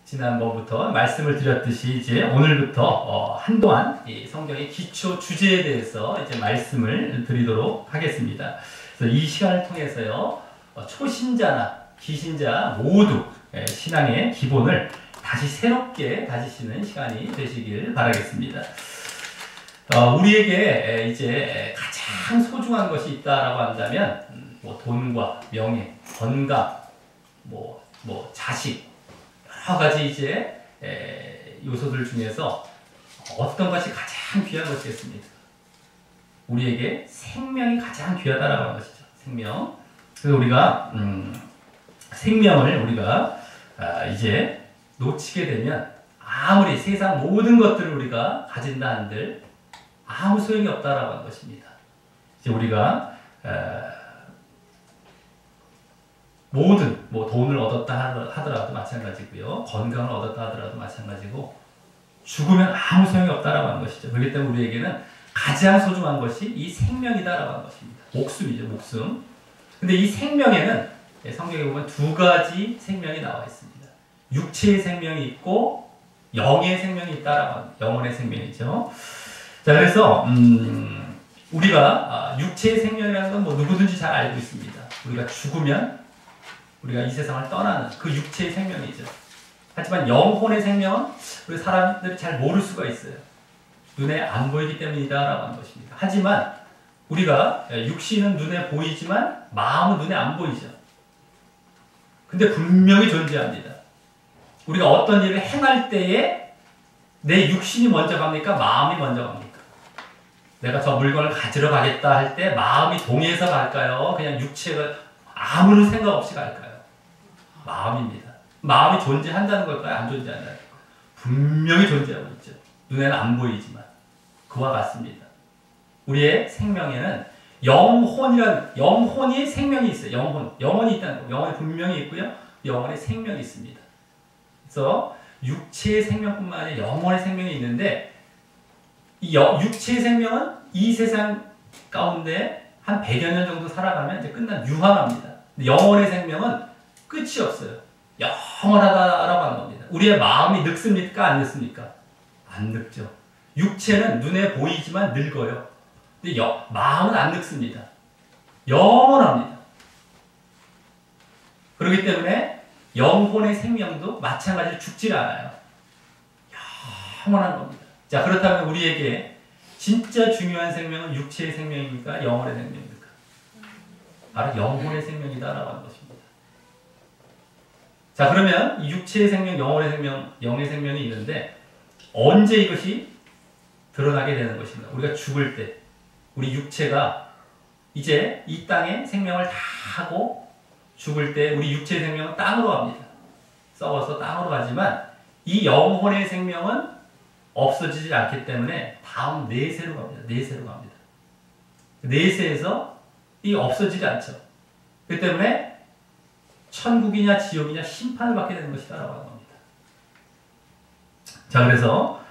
지난번부터 말씀을 드렸듯이 이제 오늘부터 한동안 이 성경의 기초 주제에 대해서 이제 말씀을 드리도록 하겠습니다. 그래서 이 시간을 통해서요, 초신자나 기신자 모두 신앙의 기본을 다시 새롭게 다지시는 시간이 되시길 바라겠습니다. 우리에게 이제 가장 소중한 것이 있다라고 한다면 뭐 돈과 명예, 건강, 뭐 자식, 여러 가지 이제 요소들 중에서 어떤 것이 가장 귀한 것이겠습니까? 우리에게 생명이 가장 귀하다라고 하는 것이죠. 생명. 그래서 우리가 생명을 우리가 이제 놓치게 되면 아무리 세상 모든 것들을 우리가 가진다 한들 아무 소용이 없다라고 하는 것입니다. 이제 우리가 모든 돈을 얻었다 하더라도 마찬가지고요, 건강을 얻었다 하더라도 마찬가지고 죽으면 아무 소용이 없다라고 하는 것이죠. 그렇기 때문에 우리에게는 가장 소중한 것이 이 생명이다라고 하는 것입니다. 목숨이죠, 목숨. 근데 이 생명에는 성경에 보면 두 가지 생명이 나와 있습니다. 육체의 생명이 있고 영의 생명이 있다라고 하는, 영혼의 생명이죠. 자, 그래서 우리가 육체의 생명이라는 건 누구든지 잘 알고 있습니다. 우리가 죽으면 우리가 이 세상을 떠나는 그 육체의 생명이죠. 하지만 영혼의 생명은 우리 사람들이 잘 모를 수가 있어요. 눈에 안 보이기 때문이다라고 하는 것입니다. 하지만 우리가 육신은 눈에 보이지만 마음은 눈에 안 보이죠. 근데 분명히 존재합니다. 우리가 어떤 일을 행할 때에 내 육신이 먼저 갑니까? 마음이 먼저 갑니까? 내가 저 물건을 가지러 가겠다 할 때 마음이 동의해서 갈까요? 그냥 육체가 아무런 생각 없이 갈까요? 마음입니다. 마음이 존재한다는 걸까요? 안 존재한다는 걸까요? 분명히 존재하고 있죠. 눈에는 안 보이지만. 그와 같습니다. 우리의 생명에는 영혼이 생명이 있어요. 영혼이 있다는 거. 영혼이 분명히 있고요. 영혼의 생명이 있습니다. 그래서 육체의 생명뿐만 아니라 영혼의 생명이 있는데 이 육체의 생명은 이 세상 가운데 한 100여 년 정도 살아가면 이제 유한합니다. 영혼의 생명은 끝이 없어요. 영원하다라고 하는 겁니다. 우리의 마음이 늙습니까? 안 늙습니까? 안 늙죠. 육체는 눈에 보이지만 늙어요. 근데 마음은 안 늙습니다. 영원합니다. 그렇기 때문에 영혼의 생명도 마찬가지로 죽질 않아요. 영원한 겁니다. 자, 그렇다면 우리에게 진짜 중요한 생명은 육체의 생명입니까? 영혼의 생명입니까? 바로 영혼의 생명이다라고 하는 것입니다. 자, 그러면 이 육체의 생명, 영혼의 생명, 영의 생명이 있는데 언제 이것이 드러나게 되는 것인가? 우리가 죽을 때 우리 육체가 이제 이 땅에 생명을 다 하고 죽을 때 우리 육체의 생명은 땅으로 갑니다. 썩어서 땅으로 가지만 이 영혼의 생명은 없어지지 않기 때문에 다음 내세로 갑니다. 내세로 갑니다. 내세에서 이 없어지지 않죠. 그렇기 때문에 천국이냐 지옥이냐 심판을 받게 되는 것이다라고 하는 겁니다. 자, 그래서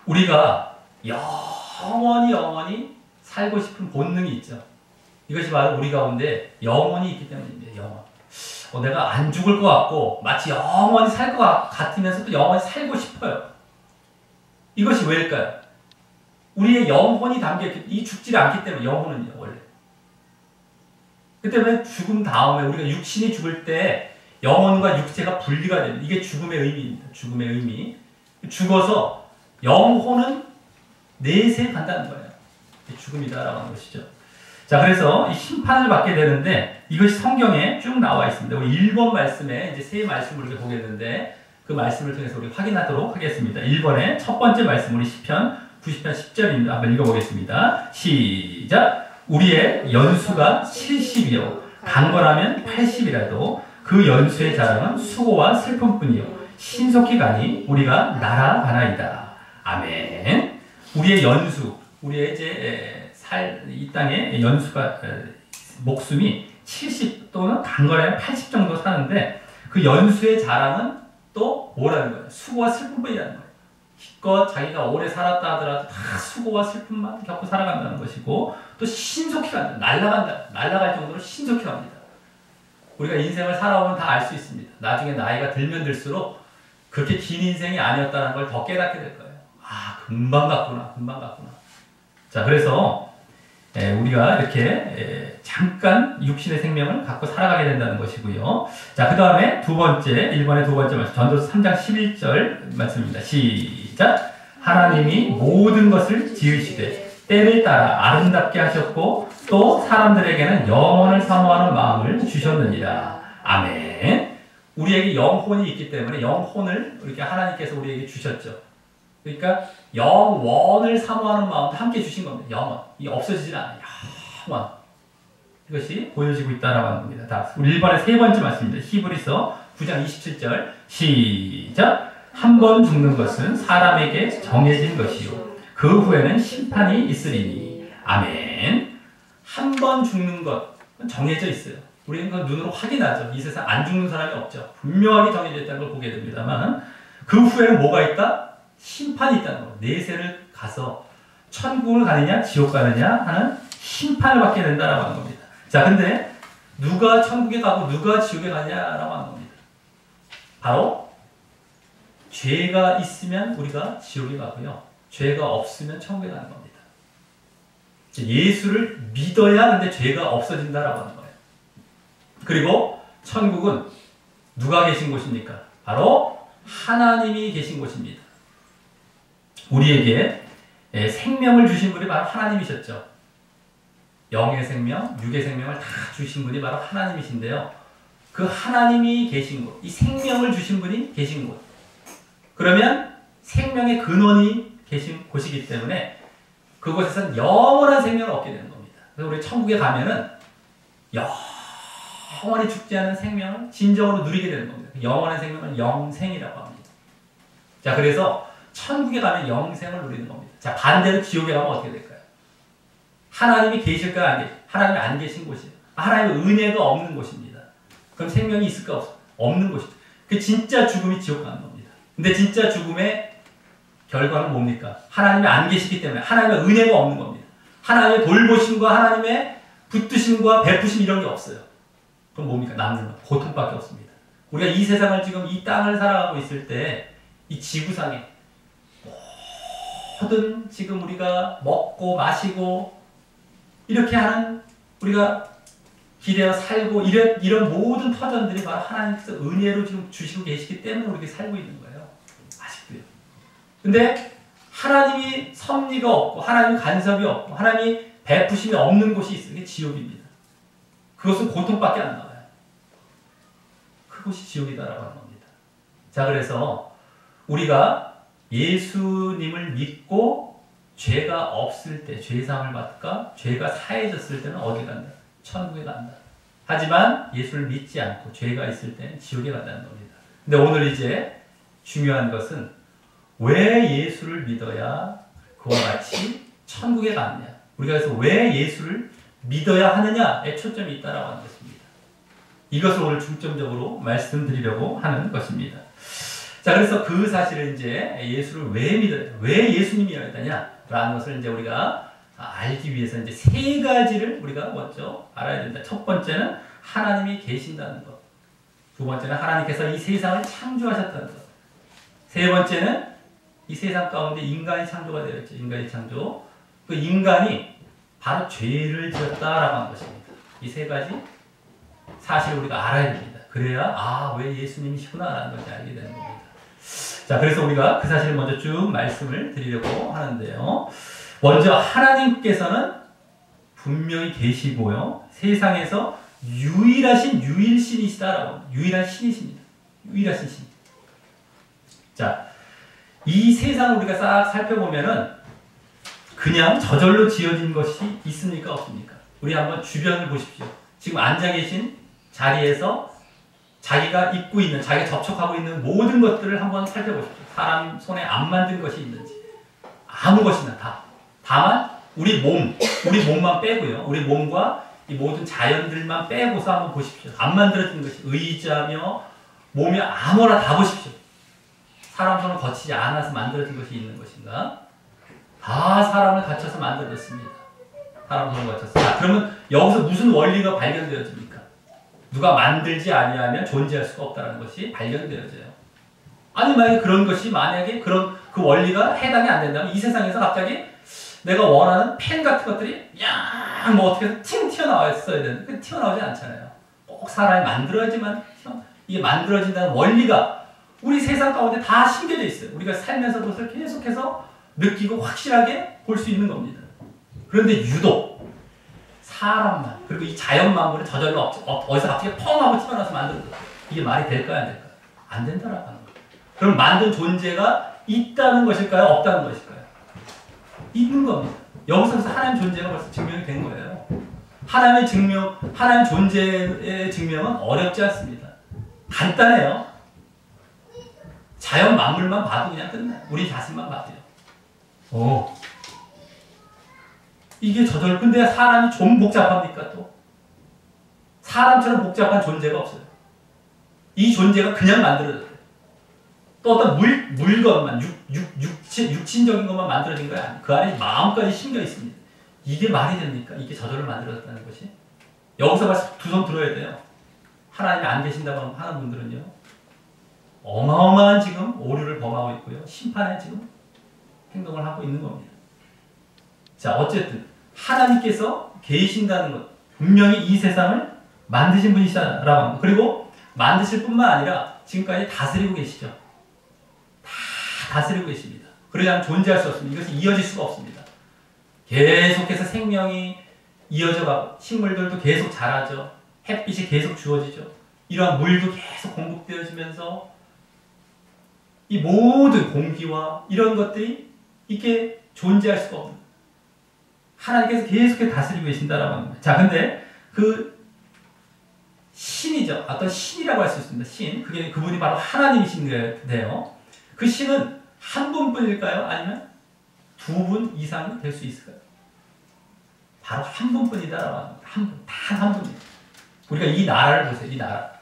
우리가 영원히 살고 싶은 본능이 있죠. 이것이 바로 우리 가운데 영혼이 있기 때문입니다. 영혼. 내가 안 죽을 것 같고 마치 영원히 살 것 같으면서 또 영원히 살고 싶어요. 이것이 왜일까요? 우리의 영혼이 담겨있기, 이 죽지 않기 때문에, 영혼은요, 원래. 그 때문에 죽음 다음에 우리가 육신이 죽을 때 영혼과 육체가 분리가 됩니다. 이게 죽음의 의미입니다. 죽음의 의미. 죽어서 영혼은 내세에 간다는 거예요. 죽음이다라고 하는 것이죠. 자, 그래서 이 심판을 받게 되는데 이것이 성경에 쭉 나와 있습니다. 우리 1번 말씀에 이제 세 말씀을 우리가 보겠는데 그 말씀을 통해서 우리 확인하도록 하겠습니다. 1번의 첫 번째 말씀, 우리 시편 90편 10절입니다. 한번 읽어보겠습니다. 시작! 우리의 연수가 70이요 강건하면 80이라도 그 연수의 자랑은 수고와 슬픔뿐이요 신속히 가니 우리가 날아가나이다. 아멘. 우리의 연수, 우리의 이제 이 땅의 연수가 목숨이 70 또는 강건하면 80 정도 사는데 그 연수의 자랑은 또 뭐라는 거예요? 수고와 슬픔뿐이라는 거예요. 기껏 자기가 오래 살았다 하더라도 다 수고와 슬픔만 겪고 살아간다는 것이고 또 신속히 간다. 날아갈 정도로 신속히 갑니다. 우리가 인생을 살아오면 다 알 수 있습니다. 나중에 나이가 들면 들수록 그렇게 긴 인생이 아니었다는 걸 더 깨닫게 될 거예요. 아, 금방 갔구나, 금방 갔구나. 자, 그래서 우리가 이렇게 잠깐 육신의 생명을 갖고 살아가게 된다는 것이고요. 자, 그 다음에 두 번째, 1번의 두 번째 말씀, 전도서 3장 11절 말씀입니다. 시작! 하나님이 모든 것을 지으시되 때를 따라 아름답게 하셨고 또 사람들에게는 영혼을 사모하는 마음을 주셨느니라. 아멘. 우리에게 영혼이 있기 때문에 영혼을 이렇게 하나님께서 우리에게 주셨죠. 그러니까 영원을 사모하는 마음도 함께 주신 겁니다. 영원. 이 없어지질 않아요. 영원. 이것이 보여지고 있다라고 하는 겁니다. 다 우리 1번의 세 번째 말씀입니다. 히브리서 9장 27절 시작. 한 번 죽는 것은 사람에게 정해진 것이요 그 후에는 심판이 있으리니. 아멘. 한 번 죽는 것 정해져 있어요. 우리는 그 눈으로 확인하죠. 이 세상 안 죽는 사람이 없죠. 분명하게 정해져 있다는 걸 보게 됩니다만 그 후에는 뭐가 있다? 심판이 있다는 거. 내세를 가서 천국을 가느냐 지옥 가느냐 하는 심판을 받게 된다라고 하는 겁니다. 자, 근데 누가 천국에 가고 누가 지옥에 가냐라고 하는 겁니다. 바로 죄가 있으면 우리가 지옥에 가고요. 죄가 없으면 천국에 가는 겁니다. 예수를 믿어야 근데 죄가 없어진다라고 하는 거예요. 그리고 천국은 누가 계신 곳입니까? 바로 하나님이 계신 곳입니다. 우리에게 생명을 주신 분이 바로 하나님이셨죠. 영의 생명, 육의 생명을 다 주신 분이 바로 하나님이신데요. 그 하나님이 계신 곳, 이 생명을 주신 분이 계신 곳. 그러면 생명의 근원이 계신 곳이기 때문에 그곳에서는 영원한 생명을 얻게 되는 겁니다. 그래서 우리 천국에 가면은 영원히 죽지 않은 생명을 진정으로 누리게 되는 겁니다. 영원한 생명은 영생이라고 합니다. 자, 그래서 천국에 가면 영생을 누리는 겁니다. 자, 반대로 지옥에 가면 어떻게 될까요? 하나님이 계실까요? 안 계실까요? 하나님이 안 계신 곳이에요. 하나님의 은혜가 없는 곳입니다. 그럼 생명이 있을까? 없는 곳이죠. 그 진짜 죽음이 지옥 가는 겁니다. 근데 진짜 죽음의 결과는 뭡니까? 하나님이 안 계시기 때문에 하나님의 은혜가 없는 겁니다. 하나님의 돌보심과 하나님의 붙드심과 베푸심 이런 게 없어요. 그럼 뭡니까? 남는 건 고통밖에 없습니다. 우리가 이 세상을 지금 이 땅을 살아가고 있을 때 이 지구상에 모든 지금 우리가 먹고 마시고 이렇게 하는 우리가 기대어 살고 이런 모든 터전들이 바로 하나님께서 은혜로 지금 주시고 계시기 때문에 우리가 살고 있는 거예요. 아쉽고요. 근데 하나님이 섭리가 없고 하나님이 간섭이 없고 하나님이 베푸심이 없는 곳이 있어요. 그게 지옥입니다. 그것은 고통밖에 안 나와요. 그곳이 지옥이다라고 하는 겁니다. 자, 그래서 우리가 예수님을 믿고 죄가 없을 때 죄사함을 받을까? 죄가 사해졌을 때는 어디 간다? 천국에 간다. 하지만 예수를 믿지 않고 죄가 있을 때는 지옥에 간다는 겁니다. 근데 오늘 이제 중요한 것은 왜 예수를 믿어야 그와 같이 천국에 가느냐? 우리가 그래서 왜 예수를 믿어야 하느냐에 초점이 있다라고 하는 것입니다. 이것을 오늘 중점적으로 말씀드리려고 하는 것입니다. 자, 그래서 그 사실을 이제 예수를 왜 믿어야, 왜 예수님이어야 되냐라는 것을 이제 우리가 알기 위해서 이제 세 가지를 우리가 먼저 알아야 된다. 첫 번째는 하나님이 계신다는 것. 두 번째는 하나님께서 이 세상을 창조하셨다는 것. 세 번째는 이 세상 가운데 인간이 창조가 되어 있죠. 인간이 창조. 그 인간이 바로 죄를 지었다라고 하는 것입니다. 이 세 가지 사실을 우리가 알아야 됩니다. 그래야 왜 예수님이시구나라는 것을 알게 되는 겁니다. 자, 그래서 우리가 그 사실을 먼저 쭉 말씀을 드리려고 하는데요. 먼저 하나님께서는 분명히 계시고요. 세상에서 유일하신 유일신이시다라고, 유일한 신이십니다. 유일하신 신. 자, 이 세상을 우리가 싹 살펴보면은 그냥 저절로 지어진 것이 있습니까? 없습니까? 우리 한번 주변을 보십시오. 지금 앉아 계신 자리에서 자기가 입고 있는, 자기가 접촉하고 있는 모든 것들을 한번 살펴보십시오. 사람 손에 안 만든 것이 있는지. 아무 것이나 다. 다만 우리 몸만 빼고요. 우리 몸과 이 모든 자연들만 빼고서 한번 보십시오. 안 만들어진 것이 의자며 몸이 아무나 다 보십시오. 사람 손을 거치지 않아서 만들어진 것이 있는 것인가? 다 사람을 갖춰서 만들어졌습니다. 사람 손을 거쳐서. 자, 그러면 여기서 무슨 원리가 발견되어집니까? 누가 만들지 아니하면 존재할 수가 없다는 것이 발견되어져요. 아니 만약에 그런 것이 만약에 그런 그 원리가 해당이 안 된다면 이 세상에서 갑자기 내가 원하는 펜 같은 것들이 뭐 어떻게 해서 팅 튀어나왔어야 되는데 튀어나오지 않잖아요. 꼭 사람이 만들어야지만 이게 만들어진다는 원리가 우리 세상 가운데 다 심겨져 있어요. 우리가 살면서 그것을 계속해서 느끼고 확실하게 볼 수 있는 겁니다. 그런데 유독 사람만 그리고 이 자연 만물은 저절로 어디서 갑자기 펑 하고 튀어나와서 만드는 거예요. 이게 말이 될까요? 안 될까요? 안 된다라고 하는 거예요. 그럼 만든 존재가 있다는 것일까요? 없다는 것일까요? 있는 겁니다. 여기서 하나님 존재가 벌써 증명이 된 거예요. 하나님 존재의 증명은 어렵지 않습니다. 간단해요. 자연 만물만 봐도 그냥 끝나요. 우리 자신만 봐도요. 이게 저절로. 근데 사람이 좀 복잡합니까 또? 사람처럼 복잡한 존재가 없어요. 이 존재가 그냥 만들어져요. 또 어떤 물건만, 육신적인 것만 만들어진 거야 아니에요. 그 안에 마음까지 심겨 있습니다. 이게 말이 됩니까? 이게 저절로 만들어졌다는 것이? 여기서 봐서 두 손 들어야 돼요. 하나님이 안 계신다고 하는 분들은요. 어마어마한 지금 오류를 범하고 있고요. 심판에 지금 행동을 하고 있는 겁니다. 자, 어쨌든 하나님께서 계신다는 것, 분명히 이 세상을 만드신 분이시라고 합니다. 그리고 만드실 뿐만 아니라 지금까지 다스리고 계시죠. 다 다스리고 계십니다. 그러지 않으면 존재할 수 없습니다. 이것이 이어질 수가 없습니다. 계속해서 생명이 이어져 가고 식물들도 계속 자라죠. 햇빛이 계속 주어지죠. 이러한 물도 계속 공급되어지면서 이 모든 공기와 이런 것들이 이렇게 존재할 수가 없는 하나님께서 계속해서 다스리고 계신다라고 합니다. 자, 근데 그 신이죠. 어떤 신이라고 할 수 있습니다. 신. 그분이 바로 하나님이신데요. 그 신은 한 분뿐일까요? 아니면 두 분 이상이 될 수 있을까요? 바로 한 분뿐이다라고 합니다. 한 분. 단 한 분이에요. 우리가 이 나라를 보세요. 이 나라.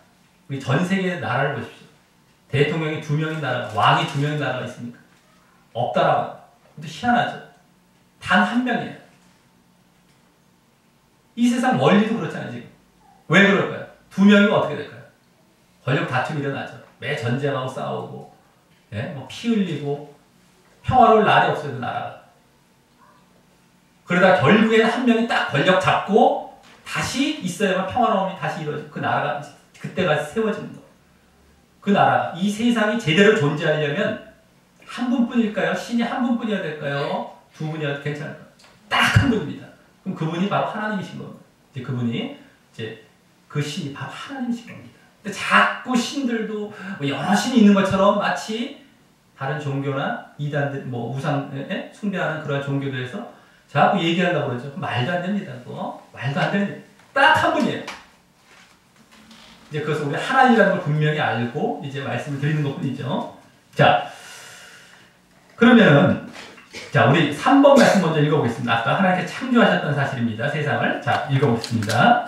우리 전 세계의 나라를 보십시오. 대통령이 2명의 나라, 왕이 2명의 나라가 있습니까? 없다라고 합니다. 근데 희한하죠. 단 한 명이에요. 이 세상 원리도 그렇잖아요, 지금. 왜 그럴까요? 2명이면 어떻게 될까요? 권력 다툼이 일어나죠. 매 전쟁하고 싸우고, 뭐 피 흘리고, 평화로울 날이 없어요, 그 나라가. 그러다 결국에는 한 명이 딱 권력 잡고, 다시 있어야만 평화로움이 다시 이루어지고, 그 나라가, 그때가 세워지는 거예요. 그 나라, 이 세상이 제대로 존재하려면, 한 분뿐일까요? 신이 한 분뿐이어야 될까요? 두 분이어도 괜찮을까요? 딱 한 분입니다. 그럼 그분이 바로 하나님이신 겁니다. 이제 그분이 이제 그 신이 바로 하나님이신 겁니다. 근데 자꾸 신들도 여러 신이 있는 것처럼 마치 다른 종교나 이단들 뭐 우상 숭배하는 그런 종교들에서 자꾸 얘기하려고 그러죠. 말도 안 됩니다. 또 말도 안 됩니다. 딱 한 분이에요. 이제 그것을 우리 하나님이라는 걸 분명히 알고 이제 말씀을 드리는 것뿐이죠. 자, 그러면은 자, 우리 3번 말씀 먼저 읽어보겠습니다. 아까 하나님께서 창조하셨던 사실입니다. 세상을. 자, 읽어보겠습니다.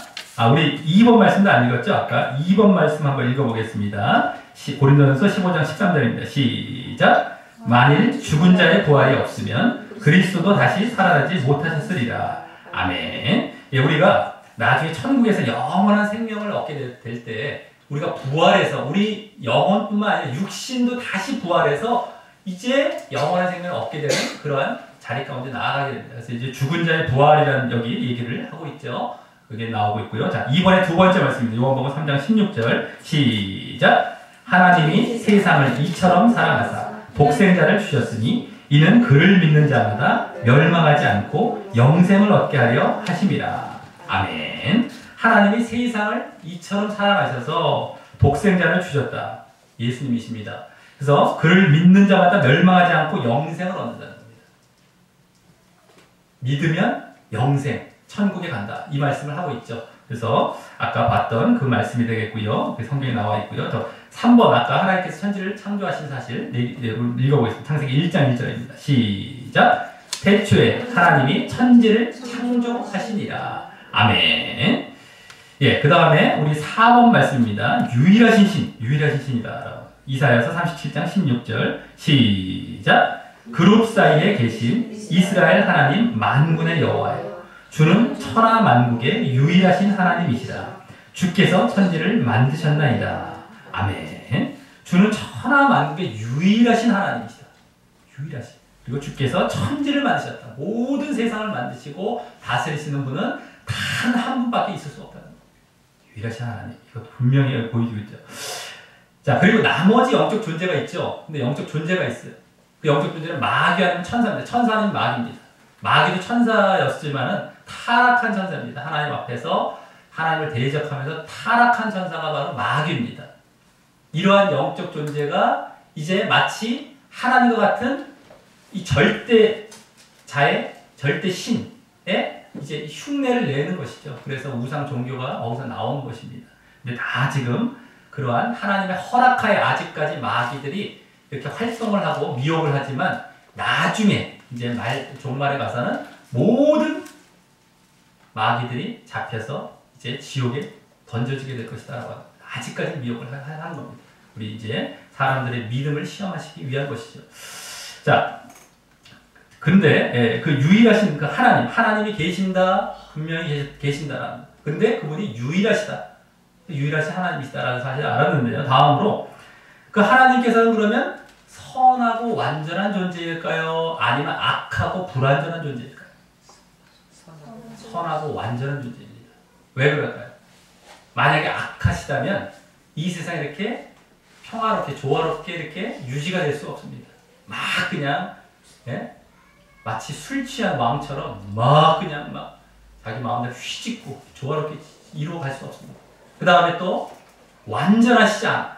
우리 2번 말씀도 안 읽었죠? 아까 2번 말씀 한번 읽어보겠습니다. 고린도전서 15장 13절입니다. 시작! 만일 죽은 자의 부활이 없으면 그리스도도 다시 살아나지 못하셨으리라. 아멘. 예, 우리가 나중에 천국에서 영원한 생명을 얻게 될 때 우리가 부활해서 우리 영혼뿐만 아니라 육신도 다시 부활해서 이제 영원한 생명을 얻게 되는 그러한 자리 가운데 나아가게 됩니다. 그래서 이제 죽은 자의 부활이라는 여기 얘기를 하고 있죠. 그게 나오고 있고요. 자, 이번에 두 번째 말씀입니다. 요한복음 3장 16절 시작. 하나님이 세상을 이처럼 사랑하사 독생자를 주셨으니 이는 그를 믿는 자마다 멸망하지 않고 영생을 얻게 하려 하심이라. 아멘. 하나님이 세상을 이처럼 사랑하셔서 독생자를 주셨다. 예수님이십니다. 그래서 그를 믿는 자마다 멸망하지 않고 영생을 얻는다는 겁니다. 믿으면 영생, 천국에 간다. 이 말씀을 하고 있죠. 그래서 아까 봤던 그 말씀이 되겠고요. 성경에 나와 있고요. 또 3번 아까 하나님께서 천지를 창조하신 사실 읽어보겠습니다. 창세기 1장 1절입니다. 시작! 태초에 하나님이 천지를 창조하시니라. 아멘. 예, 그 다음에 우리 4번 말씀입니다. 유일하신 신이다. 이사야서 37장 16절 시작. 그룹 사이에 계신 이스라엘 하나님 만군의 여호와여 주는 천하 만국의 유일하신 하나님이시라. 주께서 천지를 만드셨나이다. 아멘. 주는 천하 만국의 유일하신 하나님이시다. 유일하신. 그리고 주께서 천지를 만드셨다. 모든 세상을 만드시고 다스리시는 분은 단 한 분밖에 있을 수 없다는 거예요. 유일하신 하나님. 이거 분명히 보여주고 있죠. 자, 그리고 나머지 영적 존재가 있죠. 근데 영적 존재가 있어요. 그 영적 존재는 마귀 아니면 천사입니다. 천사는 마귀입니다. 마귀도 천사였지만은 타락한 천사입니다. 하나님 앞에서 하나님을 대적하면서 타락한 천사가 바로 마귀입니다. 이러한 영적 존재가 이제 마치 하나님과 같은 이 절대자의 절대신의 이제 흉내를 내는 것이죠. 그래서 우상 종교가 거기서 나온 것입니다. 근데 다 지금 그러한 하나님의 허락하에 아직까지 마귀들이 이렇게 활동을 하고 미혹을 하지만 나중에 이제 종말에 가서는 모든 마귀들이 잡혀서 이제 지옥에 던져지게 될 것이다라고 합니다. 아직까지 미혹을 하는 겁니다. 우리 이제 사람들의 믿음을 시험하시기 위한 것이죠. 자, 근데 그 유일하신 그 하나님이 계신다, 분명히 계신다라는. 근데 그분이 유일하시다, 유일하신 하나님이시다라는 사실을 알았는데요. 다음으로 그 하나님께서는 그러면 선하고 완전한 존재일까요? 아니면 악하고 불완전한 존재일까요? 선하고 완전한 존재입니다. 왜 그럴까요? 만약에 악하시다면 이 세상에 이렇게 평화롭게 조화롭게 이렇게 유지가 될 수 없습니다. 막 그냥 마치 술 취한 마음처럼 막 그냥 막 자기 마음대로 휘짓고 조화롭게 이루어갈 수 없습니다. 그 다음에 또 완전하시지 않아.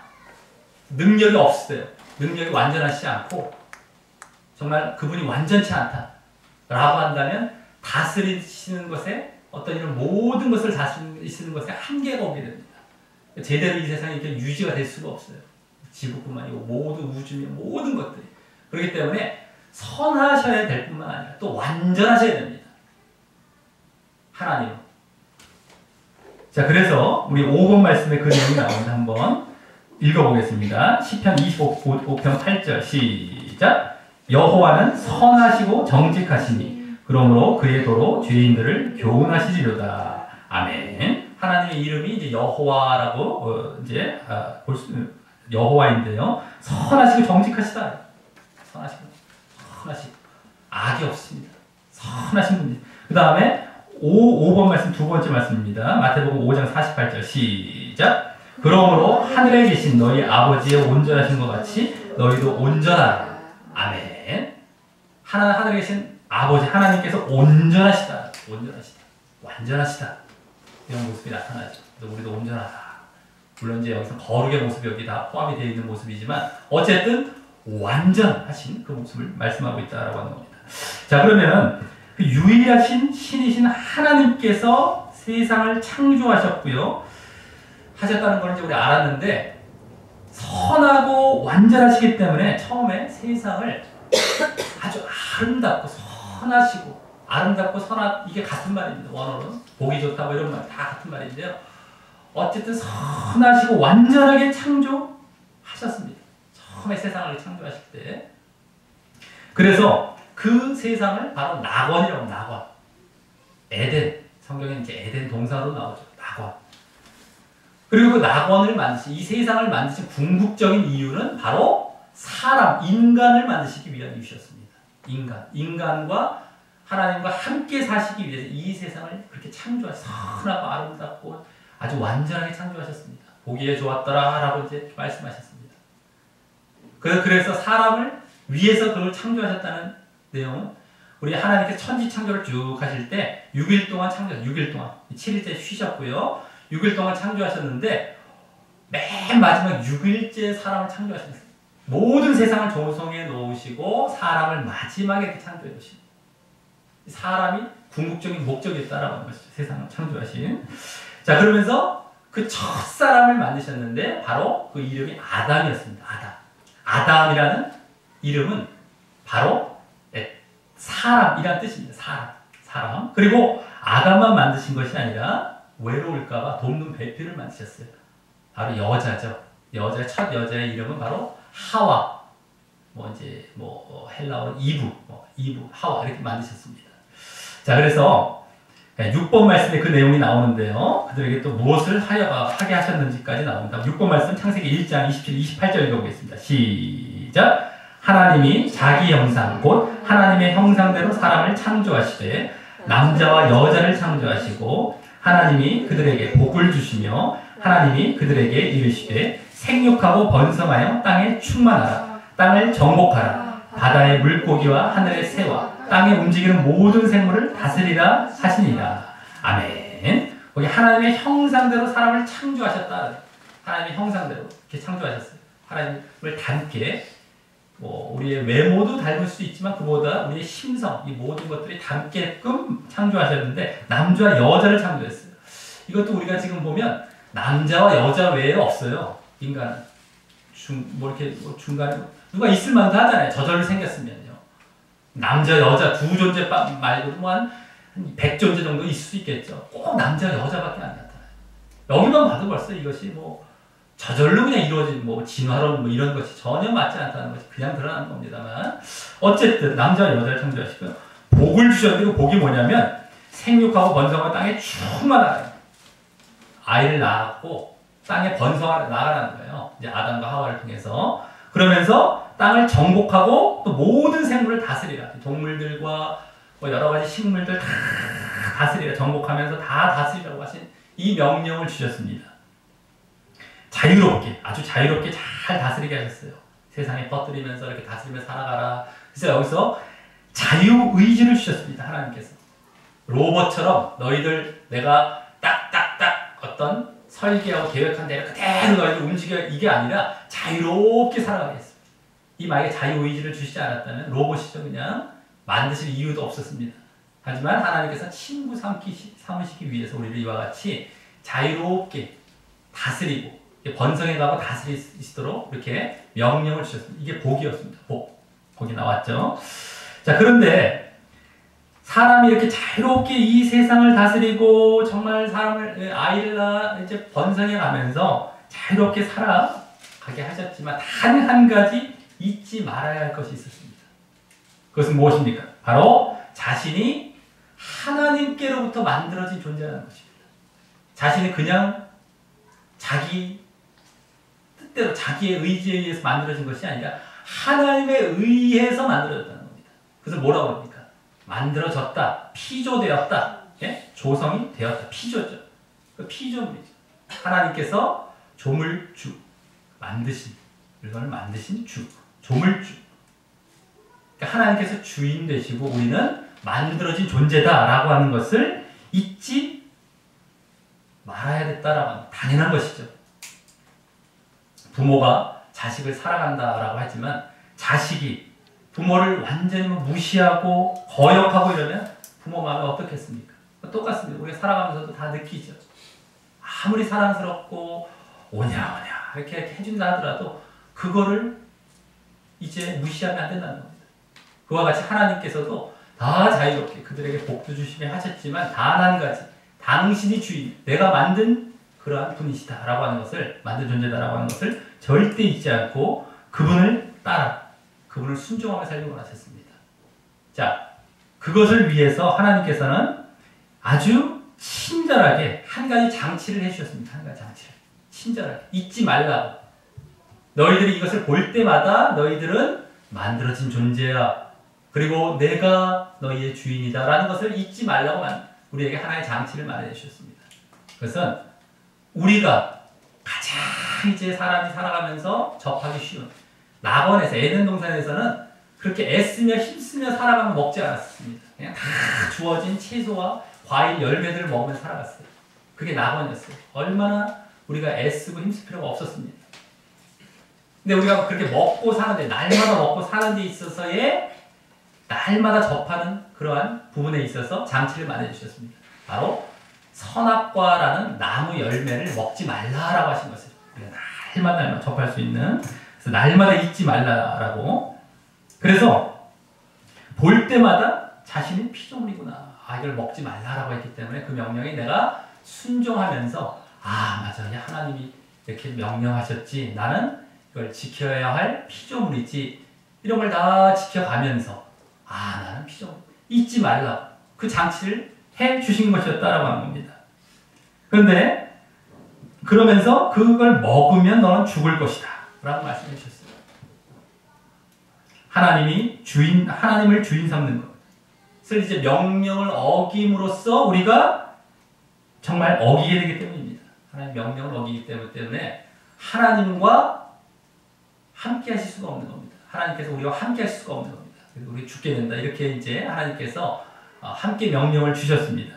능력이 없어요. 능력이 완전하시지 않고 정말 그분이 완전치 않다 라고 한다면 다스리시는 것에 어떤 이런 모든 것을 다스리시는 것에 한계가 오게 됩니다. 제대로 이 세상이 이렇게 유지가 될 수가 없어요. 지구뿐만 아니고 모든 우주의 모든 것들이. 그렇기 때문에 선하셔야 될 뿐만 아니라 또 완전하셔야 됩니다. 하나님은. 자, 그래서 우리 5번 말씀에 그 내용이 나오는데 한번 읽어보겠습니다. 시편 25편 8절 시작. 여호와는 선하시고 정직하시니 그러므로 그의 도로 죄인들을 교훈하시리로다. 아멘. 하나님의 이름이 이제 여호와라고 이제 여호와인데요. 선하시고 정직하시다. 선하시고 악이 없습니다. 선하신 분이. 그 다음에 5번 말씀 두 번째 말씀입니다. 마태복음 5장 48절 시작. 그러므로 하늘에 계신 너희 아버지의 온전하신 것 같이 너희도 온전하라. 아멘. 하늘에 계신 아버지 하나님께서 온전하시다. 완전하시다. 이런 모습이 나타나죠. 우리도 온전하다. 물론 이제 여기서 거룩의 모습이 여기 다 포함이 되어 있는 모습이지만 어쨌든 완전하신 그 모습을 말씀하고 있다라고 하는 겁니다. 자, 그러면은 그 유일하신 신이신 하나님께서 세상을 창조하셨고요. 하셨다는 걸 이제 우리 알았는데 선하고 완전하시기 때문에 처음에 세상을 아주 아름답고 선하시고 아름답고 선한 이게 같은 말입니다. 원어는 보기 좋다 뭐 이런 말 다 같은 말인데요. 어쨌든 선하시고 완전하게 창조하셨습니다. 처음에 세상을 창조하실 때. 그래서 그 세상을 바로 낙원이라고 낙원. 에덴. 성경에 이제 에덴 동사로 나오죠. 낙원. 그리고 그 낙원을 이 세상을 만드신 궁극적인 이유는 바로 인간을 만드시기 위한 이유셨습니다. 인간과 하나님과 함께 사시기 위해서 이 세상을 그렇게 선하고 아름답고 아주 완전하게 창조하셨습니다. 보기에 좋았더라 라고 이제 말씀하셨습니다. 그래서 사람을 위해서 그걸 창조하셨다는 내용은 우리 하나님께서 천지 창조를 쭉 하실 때 6일 동안 6일 동안 7일째 쉬셨고요. 6일 동안 창조하셨는데 맨 마지막 6일째 사람을 창조하셨어요. 모든 세상을 조성해 놓으시고 사람을 마지막에 이렇게 창조해 놓으십니다. 사람이 궁극적인 목적이었다라고 하는 것이죠. 세상을 창조하신. 자, 그러면서 그 첫사람을 만드셨는데 바로 그 이름이 아담이었습니다. 아담이라는 이름은 바로 사람이라는 뜻입니다. 사람. 그리고 아담만 만드신 것이 아니라 외로울까봐 돕는 배필을 만드셨어요. 바로 여자죠. 첫 여자의 이름은 바로 하와. 헬라어로 이브, 하와 이렇게 만드셨습니다. 자, 그래서 6번 말씀에 그 내용이 나오는데요. 그들에게 또 무엇을 하게 하셨는지까지 나옵니다. 6번 말씀 창세기 1장 27, 28절 읽어보겠습니다. 시작! 하나님이 자기 형상 곧 하나님의 형상대로 사람을 창조하시되 남자와 여자를 창조하시고 하나님이 그들에게 복을 주시며 하나님이 그들에게 이르시되 생육하고 번성하여 땅에 충만하라. 땅을 정복하라. 바다의 물고기와 하늘의 새와 땅에 움직이는 모든 생물을 다스리라 하시니라. 아멘. 거기 하나님의 형상대로 사람을 창조하셨다. 하나님의 형상대로 이렇게 창조하셨어요. 하나님을 닮게 우리의 외모도 닮을 수 있지만 그보다 우리의 심성, 이 모든 것들이 닮게끔 창조하셨는데 남자와 여자를 창조했어요. 이것도 우리가 지금 보면 남자와 여자 외에 없어요. 인간은 이렇게 중간에 누가 있을 만도 하잖아요. 저절로 생겼으면요. 남자 여자 두 존재 말고도 한 100존재 정도 있을 수 있겠죠. 꼭 남자 여자밖에 안 나타나요. 여기만 봐도 벌써 이것이 저절로 그냥 이루어진 진화론 이런 것이 전혀 맞지 않다는 것이 그냥 드러나는 겁니다만 어쨌든 남자와 여자를 창조하시고요. 복을 주셨는데 그 복이 뭐냐면 생육하고 번성하고 땅에 충만하라. 아이를 낳았고 땅에 번성하라 나가라는 거예요. 이제 아담과 하와를 통해서 그러면서 땅을 정복하고 또 모든 생물을 다스리라. 동물들과 여러 가지 식물들 다 다스리라. 정복하면서 다 다스리라고 하신 이 명령을 주셨습니다. 자유롭게, 아주 자유롭게 잘 다스리게 하셨어요. 세상에 퍼뜨리면서 이렇게 다스리며 살아가라. 그래서 여기서 자유의지를 주셨습니다. 하나님께서. 로봇처럼 너희들 내가 딱딱딱 어떤 설계하고 계획한 대로 그대로 너희들 움직여 이게 아니라 자유롭게 살아가게 했습니다. 이 만약에 자유의지를 주시지 않았다면 로봇이죠. 그냥 만드실 이유도 없었습니다. 하지만 하나님께서 친구 삼으시기 위해서 우리를 이와 같이 자유롭게 다스리고 번성해가고 다스리시도록 이렇게 명령을 주셨습니다. 이게 복이었습니다. 복. 거기 나왔죠. 자, 그런데 사람이 이렇게 자유롭게 이 세상을 다스리고 정말 아이를 낳아 이제 번성해 가면서 자유롭게 살아가게 하셨지만 단 한 가지 잊지 말아야 할 것이 있었습니다. 그것은 무엇입니까? 바로 자신이 하나님께로부터 만들어진 존재라는 것입니다. 자신이 그냥 자기 뜻대로 자기의 의지에 의해서 만들어진 것이 아니라 하나님에 의해서 만들어졌다는 겁니다. 그래서 뭐라고 합니까? 만들어졌다, 피조되었다, 조성이 되었다, 피조죠. 피조물이죠. 하나님께서 조물주, 물건을 만드신 주, 조물주. 그러니까 하나님께서 주인 되시고 우리는 만들어진 존재다라고 하는 것을 잊지 말아야 됐다라고 하는 당연한 것이죠. 부모가 자식을 사랑한다라고 하지만 자식이 부모를 완전히 무시하고 거역하고 이러면 부모 마음이 어떻겠습니까? 똑같습니다. 우리가 살아가면서도 다 느끼죠. 아무리 사랑스럽고 오냐오냐 이렇게 해준다 하더라도 그거를 이제 무시하면 안 된다는 겁니다. 그와 같이 하나님께서도 다 자유롭게 그들에게 복도 주시며 하셨지만 단 한 가지 당신이 주인, 내가 만든 그러한 분이시다 라고 하는 것을, 만든 존재다라고 하는 것을 절대 잊지 않고 그분을 따라 그분을 순종하며 살기 원하셨습니다. 자, 그것을 위해서 하나님께서는 아주 친절하게 한 가지 장치를 해주셨습니다. 한 가지 장치를. 친절하게. 잊지 말라고. 너희들이 이것을 볼 때마다 너희들은 만들어진 존재야. 그리고 내가 너희의 주인이다. 라는 것을 잊지 말라고 우리에게 하나의 장치를 마련해 주셨습니다. 그것은 우리가 가장 이제 사람이 살아가면서 접하기 쉬운 낙원에서 에덴 동산에서는 그렇게 애쓰며 힘쓰며 살아가면 먹지 않았습니다. 그냥 다 주어진 채소와 과일 열매들을 먹으면서 살아갔어요. 그게 낙원이었어요. 얼마나 우리가 애쓰고 힘쓸 필요가 없었습니다. 근데 우리가 그렇게 먹고 사는데 날마다 먹고 사는 데 있어서의 날마다 접하는 그러한 부분에 있어서 장치를 마련해 주셨습니다. 바로 선악과라는 나무 열매를 먹지 말라라고 하신 것을 우리가 날마다 접할 수 있는, 그래서 날마다 잊지 말라라고. 그래서 볼 때마다 자신은 피조물이구나. 이걸 먹지 말라라고 했기 때문에 그 명령에 내가 순종하면서 맞아, 하나님이 이렇게 명령하셨지. 나는 이걸 지켜야 할 피조물이지. 이런 걸 다 지켜가면서 나는 피조물 잊지 말라. 그 장치를 해 주신 것이었다라고 하는 겁니다. 그런데 그러면서 그걸 먹으면 너는 죽을 것이다 라고 말씀해 주셨어요. 하나님을 주인 삼는 것. 그래서 이제 명령을 어김으로써 우리가 정말 어기게 되기 때문입니다. 하나님 명령을 어기기 때문에 하나님과 함께 하실 수가 없는 겁니다. 하나님께서 우리와 함께 하실 수가 없는 겁니다. 그래서 우리 죽게 된다. 이렇게 이제 하나님께서 함께 명령을 주셨습니다.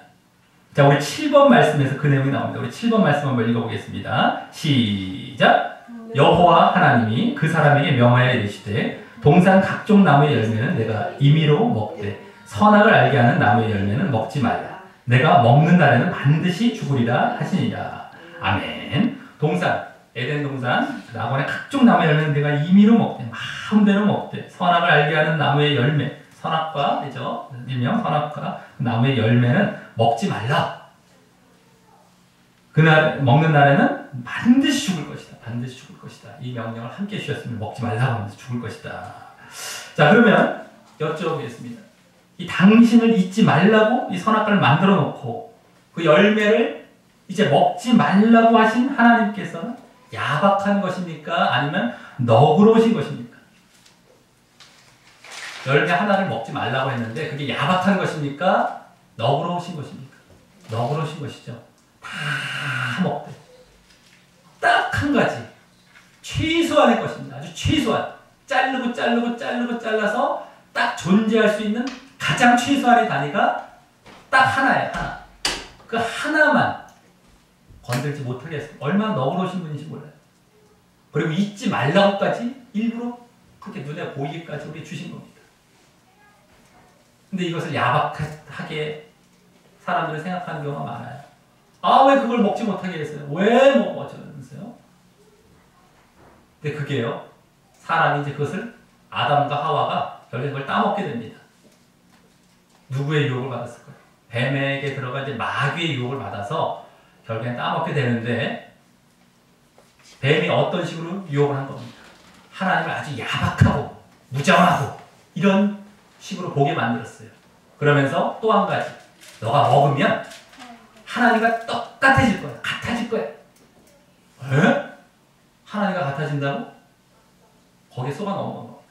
자, 우리 7번 말씀에서 그 내용이 나옵니다. 우리 7번 말씀 한번 읽어보겠습니다. 시작! 여호와 하나님이 그 사람에게 명하여 이르시되 동산 각종 나무의 열매는 내가 임의로 먹되 선악을 알게 하는 나무의 열매는 먹지 말라. 내가 먹는 날에는 반드시 죽으리라 하시니라. 아멘. 동산, 에덴 동산, 낙원의 각종 나무의 열매는 내가 임의로 먹되 마음대로 먹되 선악을 알게 하는 나무의 열매, 선악과 그죠? 일명 선악과 나무의 열매는 먹지 말라. 그날 먹는 날에는 반드시 죽을 것이다. 반드시 죽을 것이다. 이 명령을 함께 주셨으면 먹지 말라고 하면서 죽을 것이다. 자, 그러면 여쭤보겠습니다. 이 당신을 잊지 말라고 이 선악과를 만들어 놓고 그 열매를 이제 먹지 말라고 하신 하나님께서는 야박한 것입니까? 아니면 너그러우신 것입니까? 열매 하나를 먹지 말라고 했는데 그게 야박한 것입니까? 너그러우신 것입니까? 너그러우신 것이죠. 다 먹되 딱 한 가지 최소한의 것입니다. 아주 최소한 자르고 잘라서 딱 존재할 수 있는 가장 최소한의 단위가 딱 하나예요. 하나. 그 하나만 건들지 못하게 했어요. 얼마나 너그러우신 분인지 몰라요. 그리고 잊지 말라고까지 일부러 그렇게 눈에 보이기까지 우리 주신 겁니다. 근데 이것을 야박하게 사람들은 생각하는 경우가 많아요. 아, 왜 그걸 먹지 못하게 했어요? 왜 어쩌면서요? 근데 그게요, 사람이 이제 그것을 아담과 하와가 결국에 그걸 따먹게 됩니다. 누구의 유혹을 받았을까요? 뱀에게 들어가 이제 마귀의 유혹을 받아서 결국엔 따먹게 되는데 뱀이 어떤 식으로 유혹을 한 겁니까? 하나님을 아주 야박하고 무정하고 이런 식으로 보게 만들었어요. 그러면서 또 한 가지, 너가 먹으면 하나님과 똑같아질 거야. 같아질 거야. 에? 하나님과 같아진다고? 거기에 속아 넘어간 거.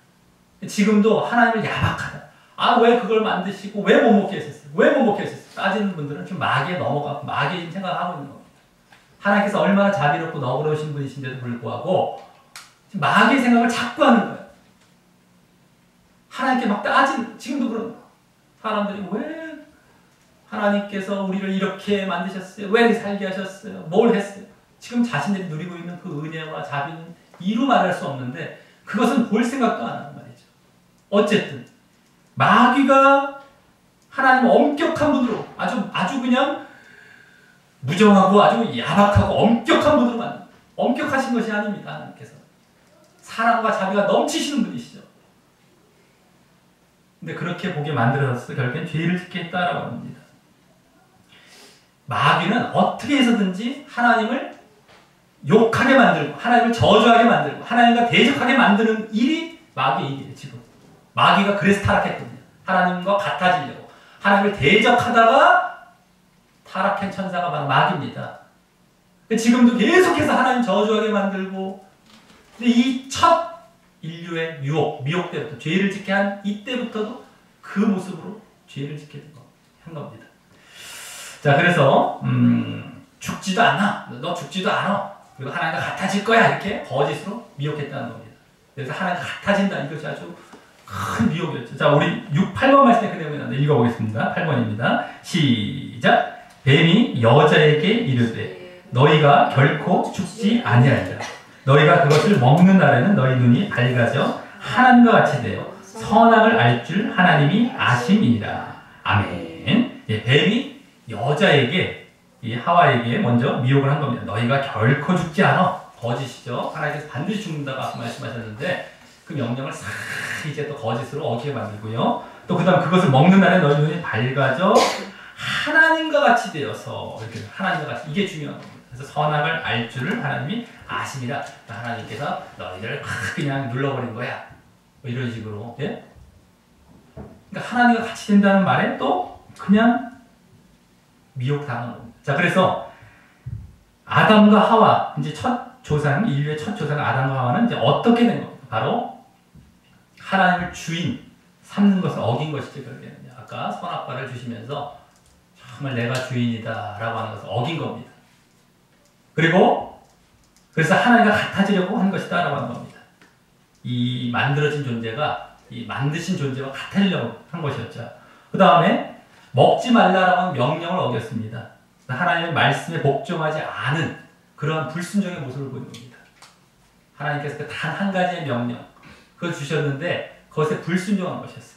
지금도 하나님을 야박하다. 아, 왜 그걸 만드시고 왜 못 먹게 했었어요? 왜 못 먹게 했었어요? 따지는 분들은 좀 마귀에 넘어가고 마귀의 생각을 하고 있는 겁니다. 하나님께서 얼마나 자비롭고 너그러우신 분이신데도 불구하고 마귀의 생각을 자꾸 하는 거예요. 하나님께 막 따지는, 지금도 그런 거예요. 사람들이 왜 하나님께서 우리를 이렇게 만드셨어요? 왜 살게 하셨어요? 뭘 했어요? 지금 자신들이 누리고 있는 그 은혜와 자비는 이루 말할 수 없는데 그것은 볼 생각도 안 하는 말이죠. 어쨌든 마귀가 하나님 엄격한 분으로 아주 그냥 무정하고 아주 야박하고 엄격한 분으로 만든, 엄격하신 것이 아닙니다. 하나님께서 사랑과 자비가 넘치시는 분이시죠. 근데 그렇게 보게 만들어서 결국엔 죄를 짓게 했다라고 합니다. 마귀는 어떻게 해서든지 하나님을 욕하게 만들고 하나님을 저주하게 만들고 하나님과 대적하게 만드는 일이 마귀의 일이에요. 지금 마귀가 그래서 타락했거든요. 하나님과 같아지려고 하나님을 대적하다가 타락한 천사가 바로 마귀입니다. 지금도 계속해서 하나님 저주하게 만들고, 근데 이 첫 인류의 미혹 때부터 죄를 짓게 한 이때부터도 그 모습으로 죄를 짓게 한 겁니다. 자, 그래서 죽지도 않아. 너 죽지도 않아. 그리고 하나님과 같아질 거야. 이렇게 거짓으로 미혹했다는 겁니다. 그래서 하나님과 같아진다. 이것이 아주 큰 미혹이었죠. 자, 우리 8번 말씀에 그 내용이 나는데 읽어보겠습니다. 8번입니다. 시작. 뱀이 여자에게 이르되 너희가 결코 죽지 아니하리라. 너희가 그것을 먹는 날에는 너희 눈이 밝아져 하나님과 같이 되어 선악을 알 줄 하나님이 아심이니라. 아멘. 예, 뱀이 여자에게, 이 하와에게 먼저 미혹을 한 겁니다. 너희가 결코 죽지 않아. 거짓이죠. 하나님께서 반드시 죽는다고 아까 말씀하셨는데 그 명령을 싹 이제 또 거짓으로 어기게 만들고요. 또 그 다음 그것을 먹는 날에 너희 눈이 밝아져 하나님과 같이 되어서, 이렇게 하나님과 같이, 이게 중요한 겁니다. 그래서 선악을 알 줄을 하나님이 아심이라. 하나님께서 너희들을 그냥 눌러버린 거야. 뭐 이런 식으로. 예? 그러니까 하나님과 같이 된다는 말에 또 그냥 미혹당한 겁니다. 자, 그래서 아담과 하와, 이제 첫 조상, 인류의 첫 조상 아담과 하와는 이제 어떻게 된 겁니까? 바로 하나님을 주인 삼는 것을 어긴 것이죠. 결국에는 아까 선악과를 주시면서 정말 내가 주인이다 라고 하는 것을 어긴 겁니다. 그리고 그래서 하나님과 같아지려고 한 것이다 라고 하는 겁니다. 이 만들어진 존재가 이 만드신 존재와 같아지려고 한 것이었죠. 그 다음에 먹지 말라라고 하는 명령을 어겼습니다. 하나님의 말씀에 복종하지 않은 그런 불순종의 모습을 보이는 겁니다. 하나님께서 그 단 한 가지의 명령 그걸 주셨는데 그것에 불순종한 것이었어요.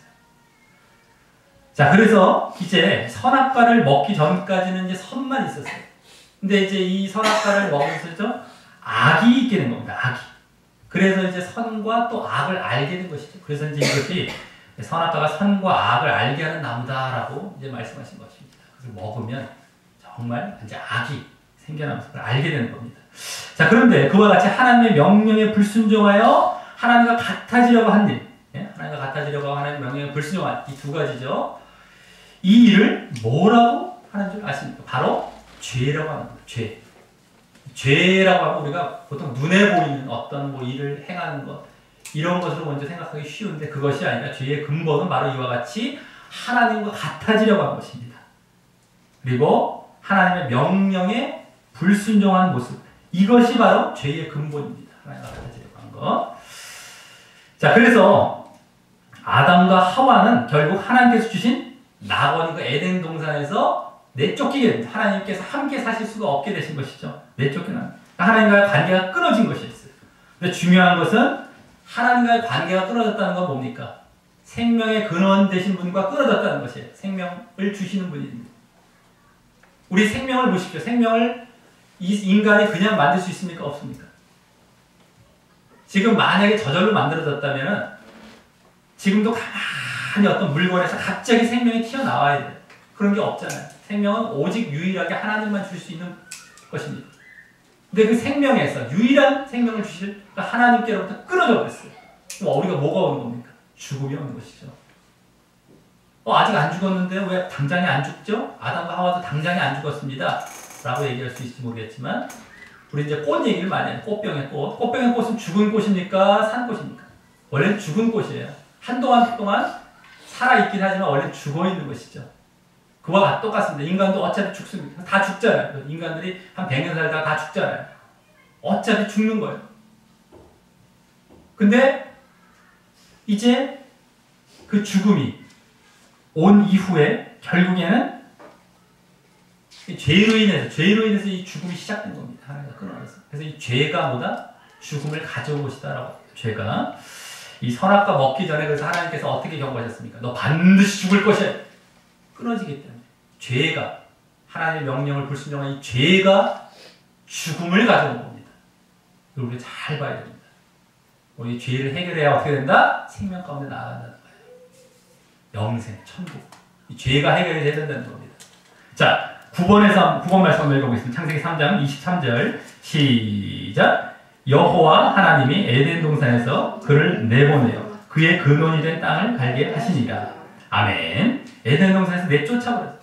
자, 그래서 이제 선악과를 먹기 전까지는 이제 선만 있었어요. 근데 이제 이 선악과를 먹으면서 악이 있게 된 겁니다. 악이. 그래서 이제 선과 또 악을 알게 된 것이죠. 그래서 이제 이것이 선악과가 선과 악을 알게 하는 나무다라고 이제 말씀하신 것입니다. 그래서 먹으면 정말 이제 악이 생겨나면서 그걸 알게 되는 겁니다. 자, 그런데 그와 같이 하나님의 명령에 불순종하여 하나님과 같아지려고 한 일, 하나님과 같아지려고 하나님의 명령에 불순종한 이 두 가지죠. 이 일을 뭐라고 하는 줄 아십니까? 바로 죄라고 하는 겁니다. 죄. 죄라고 하면 우리가 보통 눈에 보이는 어떤 뭐 일을 행하는 것 이런 것으로 먼저 생각하기 쉬운데 그것이 아니라 죄의 근본은 바로 이와 같이 하나님과 같아지려고 하는 것입니다. 그리고 하나님의 명령에 불순종한 모습 이것이 바로 죄의 근본입니다. 하나님과 같아지려고 한 것. 자, 그래서 아담과 하와는 결국 하나님께서 주신 낙원 그 에덴 동산에서 내쫓기게 됩니다. 하나님께서 함께 사실 수가 없게 되신 것이죠. 내쫓기는 하나님과의 관계가 끊어진 것이었어요. 근데 중요한 것은 하나님과의 관계가 끊어졌다는 건 뭡니까? 생명의 근원 되신 분과 끊어졌다는 것이에요. 생명을 주시는 분입니다. 우리 생명을 보십시오. 생명을 이 인간이 그냥 만들 수 있습니까? 없습니까? 지금 만약에 저절로 만들어졌다면 지금도 가만히 어떤 물건에서 갑자기 생명이 튀어나와야 돼요. 그런 게 없잖아요. 생명은 오직 유일하게 하나님만 줄 수 있는 것입니다. 근데 그 생명에서 유일한 생명을 주실 하나님께로부터 끊어져 버렸어요. 우리가 뭐가 오는 겁니까? 죽음이 오는 것이죠. 아직 안 죽었는데 왜 당장에 안 죽죠? 아담과 하와도 당장에 안 죽었습니다. 라고 얘기할 수 있을지 모르겠지만 우리 이제 꽃 얘기를 많이 해요. 꽃병의 꽃. 꽃병의 꽃은 죽은 꽃입니까? 산 꽃입니까? 원래는 죽은 꽃이에요. 한동안 동안 살아있긴 하지만 원래 죽어있는 것이죠. 그와 똑같습니다. 인간도 어차피 죽습니다. 다 죽잖아요. 인간들이 한 100년 살다가 다 죽잖아요. 어차피 죽는 거예요. 근데 이제 그 죽음이 온 이후에 결국에는 죄로 인해서 이 죽음이 시작된 겁니다. 하나님과 끊어내서. 그래서 이 죄가 뭐다? 죽음을 가져온 것이다라고. 죄가 이 선악과 먹기 전에 그래서 하나님께서 어떻게 경고하셨습니까? 너 반드시 죽을 것이야. 끊어지기 때문에. 죄가 하나님의 명령을 불순종한 이 죄가 죽음을 가져온 겁니다. 이걸 우리가 잘 봐야 됩니다. 이 죄를 해결해야 어떻게 된다? 생명 가운데 나아간다는 거예요. 영생, 천국. 이 죄가 해결이 돼야 된다는 겁니다. 자, 9번 말씀 한번 읽어보겠습니다. 창세기 3장 23절 시작. 여호와 하나님이 에덴 동산에서 그를 내보내어 그의 근원이 된 땅을 갈게 하시니라. 아멘. 에덴 동산에서 내쫓아버렸어요.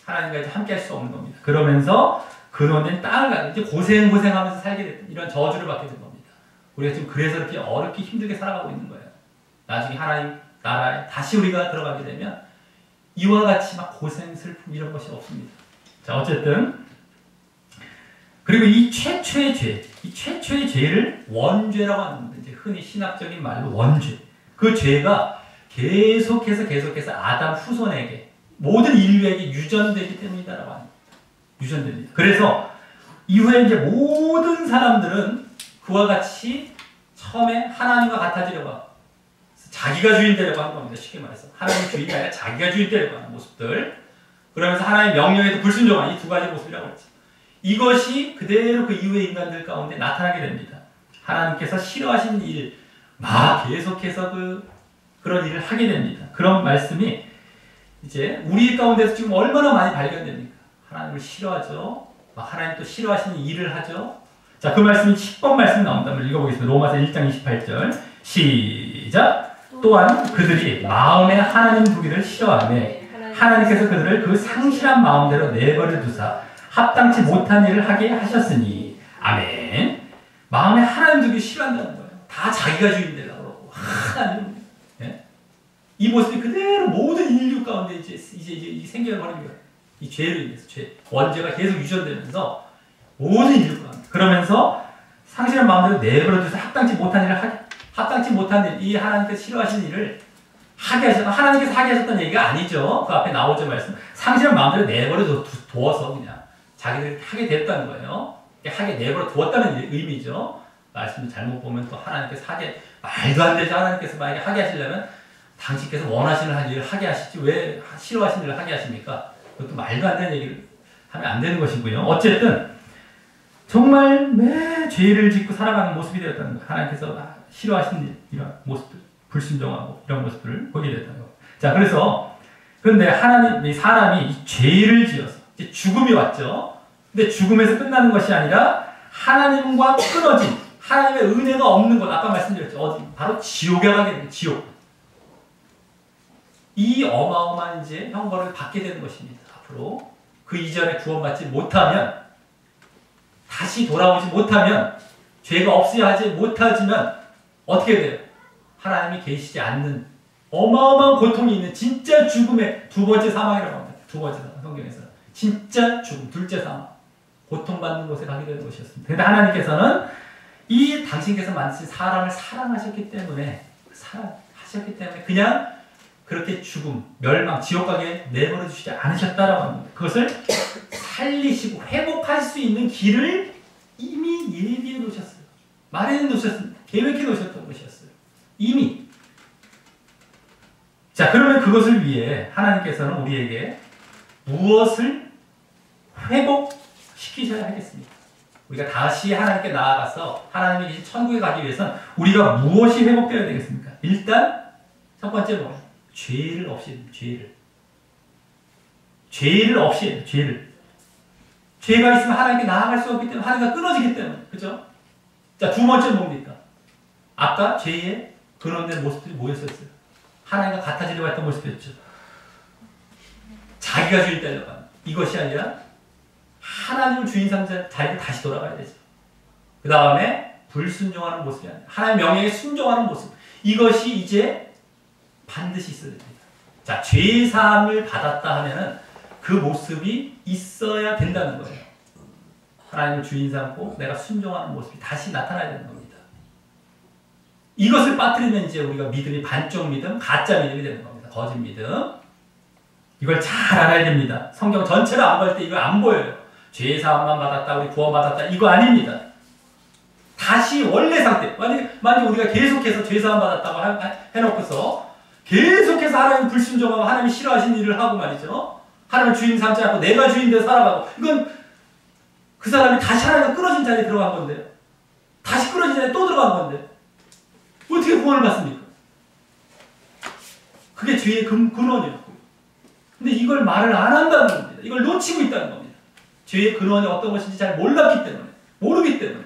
하나님과 이제 함께 할 수 없는 겁니다. 그러면서 근원된 땅을 가게 이제 고생하면서 살게 됐던 이런 저주를 받게 된 겁니다. 우리가 지금 그래서 이렇게 어렵게 힘들게 살아가고 있는 거예요. 나중에 하나님 나라에 다시 우리가 들어가게 되면 이와 같이 막 고생, 슬픔 이런 것이 없습니다. 자, 어쨌든 그리고 이 최초의 죄를 원죄라고 하는 이제 흔히 신학적인 말로 원죄. 그 죄가 계속해서 아담 후손에게 모든 인류에게 유전되기 때문이다라고 합니다. 유전됩니다. 그래서 이후에 이제 모든 사람들은 그와 같이 처음에 하나님과 같아지려고 하고 자기가 주인 되려고 하는 겁니다. 쉽게 말해서 하나님 주인이 아니라 자기가 주인 되려고 하는 모습들. 그러면서 하나님의 명령에도 불순종한 이 두 가지 모습이라고 했죠. 이것이 그대로 그 이후의 인간들 가운데 나타나게 됩니다. 하나님께서 싫어하시는 일, 막 계속해서 그런 일을 하게 됩니다. 그런 말씀이 이제 우리 가운데서 지금 얼마나 많이 발견됩니까? 하나님을 싫어하죠. 막 하나님 또 싫어하시는 일을 하죠. 자, 그 말씀이 10번 말씀 나옵니다. 한번 읽어보겠습니다. 로마서 1장 28절 시작. 또한 그들이 마음에 하나님 두기를 싫어하며 하나님께서 그들을 그 상실한 마음대로 내버려 두사 합당치 못한 일을 하게 하셨으니. 아멘. 마음에 하나님 두기 싫어한다는 거예요. 다 자기가 주인 되려고 그러고 하나님. 예? 이 모습이 그대로 모든 인류 가운데 이제 생겨버린 거예요. 이 죄로 인해서 원죄가 계속 유전되면서 모든 인류 가운데. 그러면서 상실한 마음대로 내버려 두사 합당치 못한 일을 합당치 못한 일, 이 하나님께서 싫어하시는 일을 하게 하셨다. 하나님께서 하게 하셨다는 얘기가 아니죠. 그 앞에 나오죠 말씀. 상실한 마음대로 내버려 두어서 그냥 자기들이 하게 됐다는 거예요. 하게 내버려 두었다는 의미죠. 말씀을 잘못 보면 또 하나님께서 하게, 말도 안 되죠. 하나님께서 만약에 하게 하시려면 당신께서 원하시는 일을 하게 하시지 왜 싫어하시는 일을 하게 하십니까? 그것도 말도 안 되는 얘기를 하면 안 되는 것이고요. 어쨌든 정말 매 죄를 짓고 살아가는 모습이 되었다는 거예요. 하나님께서 싫어하시는 이런 모습들, 불순종하고 이런 모습들을 보게 됐다는 거예요. 자, 그런데 이 사람이 이 죄를 지어서 이제 죽음이 왔죠. 근데 죽음에서 끝나는 것이 아니라 하나님과 끊어진, 하나님의 은혜가 없는 것, 아까 말씀드렸죠. 어디? 바로 지옥에 가게 됩니다. 지옥. 이 어마어마한 이제 형벌을 받게 되는 것입니다. 앞으로 그 이전에 구원받지 못하면, 다시 돌아오지 못하면, 죄가 없어야 하지 못하지만 어떻게 돼요? 하나님이 계시지 않는 어마어마한 고통이 있는 진짜 죽음의 두 번째 사망이라고 합니다. 두 번째 사망, 성경에서. 진짜 죽음, 둘째 사망. 고통받는 곳에 가게 되는 것이었습니다. 그런데 하나님께서는 이 당신께서 만드신 사람을 사랑하셨기 때문에 그냥 그렇게 죽음, 멸망, 지옥 가게 내버려 주시지 않으셨다라고 합니다. 그것을 살리시고 회복할 수 있는 길을 이미 예비해 놓으셨어요. 마련해 놓으셨습니다. 계획해 놓으셨던 것이었어요. 이미. 자, 그러면 그것을 위해 하나님께서는 우리에게 무엇을 회복시키셔야 하겠습니까? 우리가 다시 하나님께 나아가서 하나님이 계신 천국에 가기 위해서는 우리가 무엇이 회복되어야 되겠습니까? 일단 첫 번째 뭐예요? 죄를 없애야 돼요. 죄를 없애야 돼요. 죄를. 죄가 있으면 하나님께 나아갈 수 없기 때문에 하나님과 끊어지기 때문에. 그죠? 자, 두 번째는 뭡니까? 아까 죄의 근원된 모습들이 뭐였었어요? 하나님과 같아지려고 했던 모습이었죠. 자기가 주인 되려고 하는. 이것이 아니라 하나님을 주인 삼자 자리로 다시 돌아가야 되죠. 그 다음에 불순종하는 모습이 아니라 하나님 명령에 순종하는 모습. 이것이 이제 반드시 있어야 됩니다. 자, 죄사함을 받았다 하면은 그 모습이 있어야 된다는 거예요. 하나님을 주인 삼고 내가 순종하는 모습이 다시 나타나야 되는 겁니다. 이것을 빠뜨리면 이제 우리가 믿음이 반쪽 믿음, 가짜 믿음이 되는 겁니다. 거짓 믿음. 이걸 잘 알아야 됩니다. 성경 전체를 안 볼 때 이거 안 보여요. 죄사함만 받았다, 우리 구원받았다, 이거 아닙니다. 다시 원래 상태. 만약에 우리가 계속해서 죄사함 받았다고 해놓고서 계속해서 하나님 불순종하고 하나님이 싫어하시는 일을 하고 말이죠. 하나님을 주인 삼지 않고 내가 주인 되어 살아가고, 이건 그 사람이 다시 하나님과 끊어진 자리에 들어간 건데요. 다시 끊어진 자리에 또 들어간 건데 어떻게 구원을 받습니까? 그게 죄의 근원이었고요. 근데 이걸 말을 안 한다는 겁니다. 이걸 놓치고 있다는 겁니다. 죄의 근원이 어떤 것인지 잘 몰랐기 때문에, 모르기 때문에.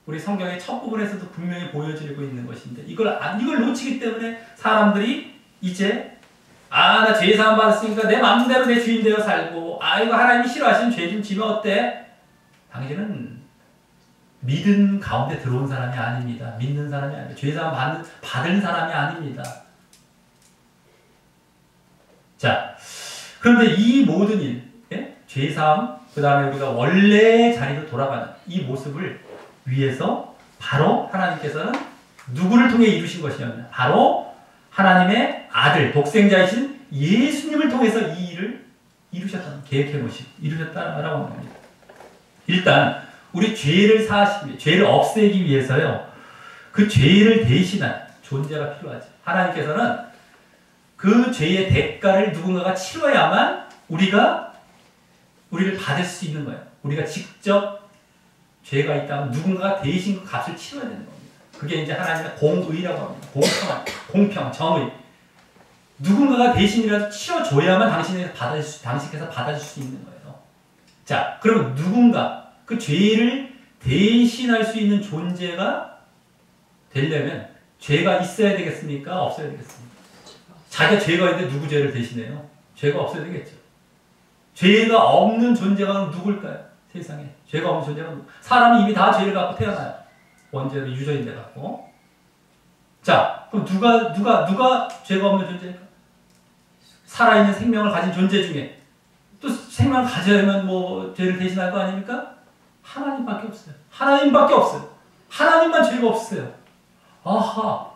우리 성경의 첫 부분에서도 분명히 보여지고 있는 것인데 이걸 놓치기 때문에 사람들이 이제 나 죄사함 받았으니까 내 마음대로 내 주인 되어 살고, 이거 하나님이 싫어하시는 죄 좀 지면 어때? 당신은 믿음 가운데 들어온 사람이 아닙니다. 믿는 사람이 아닙니다. 죄사함 받은 사람이 아닙니다. 자, 그런데 이 모든 일, 죄사함, 그 다음에 우리가 원래 자리로 돌아가는 이 모습을 위해서 바로 하나님께서는 누구를 통해 이루신 것이냐면 바로 하나님의 아들, 독생자이신 예수님을 통해서 이 일을 이루셨다는, 계획해 놓으시고 이루셨다라고 하는 겁니다. 일단 우리 죄를 죄를 없애기 위해서요, 그 죄를 대신한 존재가 필요하죠. 하나님께서는 그 죄의 대가를 누군가가 치러야만 우리를 받을 수 있는 거예요. 우리가 직접 죄가 있다면 누군가가 대신 그 값을 치러야 되는 겁니다. 그게 이제 하나님의 공의라고 합니다. 공평, 정의. 누군가가 대신이라도 치러줘야만 당신께서 받아줄 수 있는 거예요. 자, 그러면 누군가 그 죄를 대신할 수 있는 존재가 되려면 죄가 있어야 되겠습니까? 없어야 되겠습니까? 자기가 죄가 있는데 누구 죄를 대신해요? 죄가 없어야 되겠죠. 죄가 없는 존재가 누굴까요? 세상에. 죄가 없는 존재가 누구? 사람은 이미 다 죄를 갖고 태어나요. 원죄로 유전인데 갖고. 자, 그럼 누가 죄가 없는 존재일까? 살아있는 생명을 가진 존재 중에 또 생명을 가져야만 뭐 죄를 대신할 거 아닙니까? 하나님밖에 없어요. 하나님밖에 없어요. 하나님만 죄가 없어요. 아하.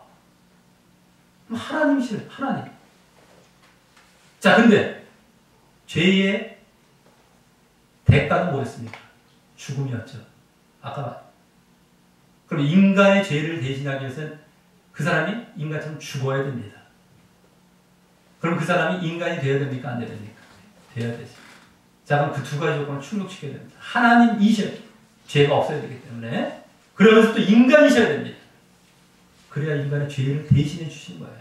하나님이시래, 하나님. 자, 근데 죄의 대가는 뭐였습니까? 죽음이었죠. 아까. 그럼 인간의 죄를 대신하기 위해서는 그 사람이 인간처럼 죽어야 됩니다. 그럼 그 사람이 인간이 되어야 됩니까? 안 되어야 됩니까? 되어야 되죠. 자, 그럼 그 두 가지 조건을 충족시켜야 됩니다. 하나님이셔야 돼요. 죄가 없어야 되기 때문에. 그러면서 또 인간이셔야 됩니다. 그래야 인간의 죄를 대신해 주신 거예요.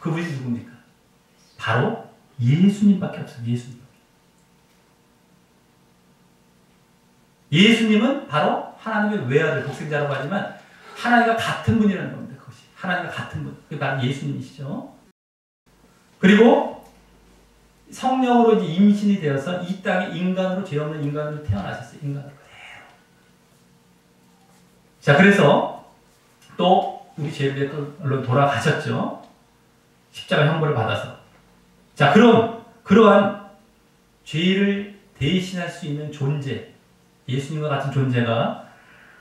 그분이 누굽니까? 바로 예수님밖에 없어요. 예수님은 바로 하나님의 외아들, 독생자라고 하지만 하나님과 같은 분이라는 겁니다. 그것이. 하나님과 같은 분. 그게 바로 예수님이시죠. 그리고 성령으로 이제 임신이 되어서 이 땅에 인간으로, 죄 없는 인간으로 태어나셨어요. 인간으로 그대로. 자, 그래서 또 우리 죄를 위해 또 돌아가셨죠. 십자가 형벌을 받아서. 자, 그럼 그러한 죄를 대신할 수 있는 존재, 예수님과 같은 존재가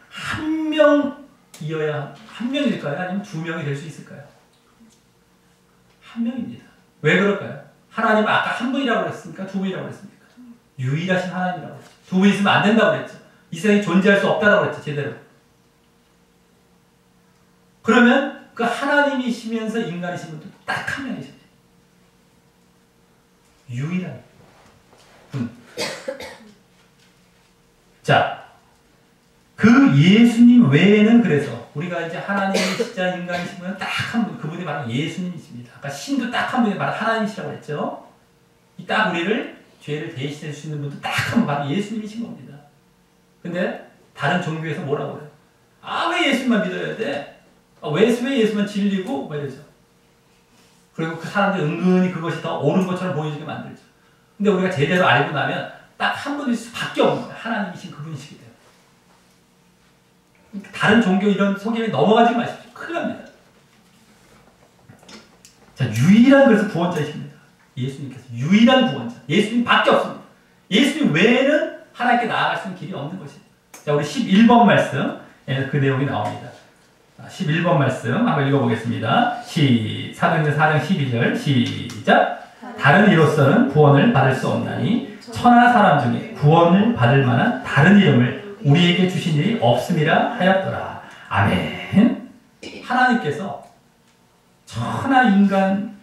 한 명이어야, 한 명일까요? 아니면 두 명이 될 수 있을까요? 한 명입니다. 왜 그럴까요? 하나님은 아까 한 분이라고 그랬습니까? 두 분이라고 그랬습니까? 유일하신 하나님이라고 그랬죠. 두 분 있으면 안 된다고 그랬죠. 이 세상에 존재할 수 없다고 그랬죠. 제대로. 그러면 그 하나님이시면서 인간이신 분도 딱 한 명이시죠. 유일한 분. 자, 그 예수님 외에는 그래서 우리가 이제 하나님이시자 인간이시면 딱 한 분, 그분이 바로 예수님이십니다. 아까 신도 딱 한 분이 바로 하나님이시라고 했죠. 이 딱 우리를 죄를 대신해 줄 수 있는 분도 딱 한 분 바로 예수님이신 겁니다. 근데 다른 종교에서 뭐라고 해요? 아, 왜 예수만 믿어야 돼? 아, 왜 예수만 진리고? 뭐 이러죠. 그리고 그 사람들 은근히 그것이 더 옳은 것처럼 보여지게 만들죠. 근데 우리가 제대로 알고 나면 딱 한 분일 수밖에 없는 거예요. 하나님이신 그분이시기 때문에. 다른 종교 이런 속임에 넘어가지 마십시오. 큰일 납니다. 자, 유일한 그래서 구원자이십니다. 예수님께서 유일한 구원자. 예수님밖에 없습니다. 예수님 외에는 하나님께 나아갈 수 있는 길이 없는 것입니다. 자, 우리 11번 말씀 그 내용이 나옵니다. 11번 말씀 한번 읽어보겠습니다. 사도행전 4장 12절 시작. 다른 이로서는 구원을 받을 수 없나니 천하 사람 중에 구원을 받을 만한 다른 이름을 우리에게 주신 일이 없음이라 하였더라. 아멘. 하나님께서 천하 인간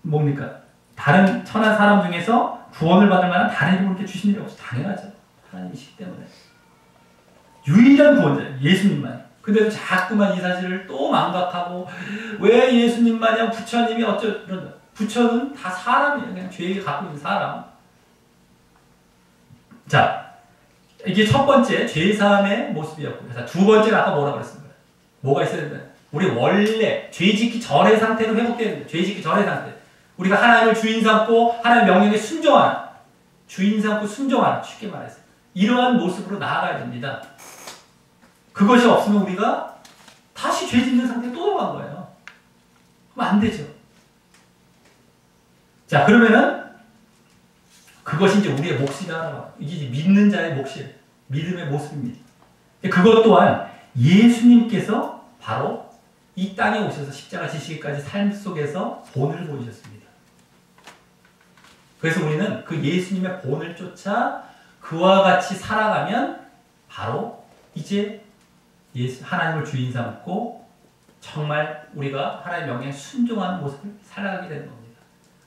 뭡니까? 다른 천하 사람 중에서 구원을 받을 만한 다른 이름을 이렇게 주신 일이 없어. 당연하죠. 하나님이시기 때문에. 유일한 구원자 예수님만. 근데도 자꾸만 이 사실을 또 망각하고 왜 예수님만이야 부처님이 이런다. 부처는 다 사람이에요. 그냥 죄를 갖고 있는 사람. 자, 이게 첫 번째 죄사함의 모습이었고, 자, 두 번째는 아까 뭐라고 그랬습니까? 뭐가 있어야 된다? 우리 원래 죄 짓기 전의 상태로 회복돼야 된다. 죄 짓기 전의 상태. 우리가 하나님을 주인 삼고 하나님의 명령에 순종하는, 주인 삼고 순종하는, 쉽게 말해서 이러한 모습으로 나아가야 됩니다. 그것이 없으면 우리가 다시 죄 짓는 상태에 또 돌아간 거예요. 그럼 안 되죠. 자, 그러면은 그것이 이제 우리의 몫이다. 이게 믿는 자의 몫이에요. 믿음의 모습입니다. 그것 또한 예수님께서 바로 이 땅에 오셔서 십자가 지시기까지 삶 속에서 본을 보이셨습니다. 그래서 우리는 그 예수님의 본을 쫓아 그와 같이 살아가면 바로 이제 하나님을 주인 삼고 정말 우리가 하나님의 명령에 순종하는 모습을 살아가게 되는 겁니다.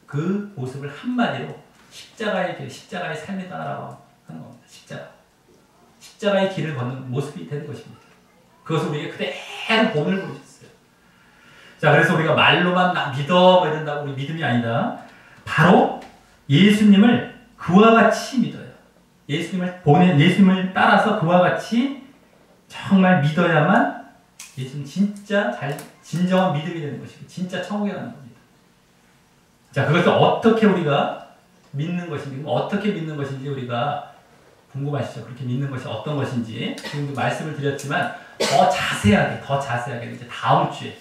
그 모습을 한마디로 십자가의 길, 십자가의 삶이다라고 하는 겁니다. 십자가의 길을 걷는 모습이 되는 것입니다. 그것을 우리에게 그대로 본을 보여줬어요. 자, 그래서 우리가 말로만 나 믿어 이런다고 우리 믿음이 아니다. 바로 예수님을 그와 같이 믿어요. 예수님을 따라서 그와 같이 정말 믿어야만 예수는 진짜 진정한 믿음이 되는 것이고 진짜 천국에 가는 겁니다. 자, 그것을 어떻게 우리가 믿는 것인지, 어떻게 믿는 것인지 우리가 궁금하시죠? 그렇게 믿는 것이 어떤 것인지 지금도 말씀을 드렸지만 더 자세하게 이제 다음 주에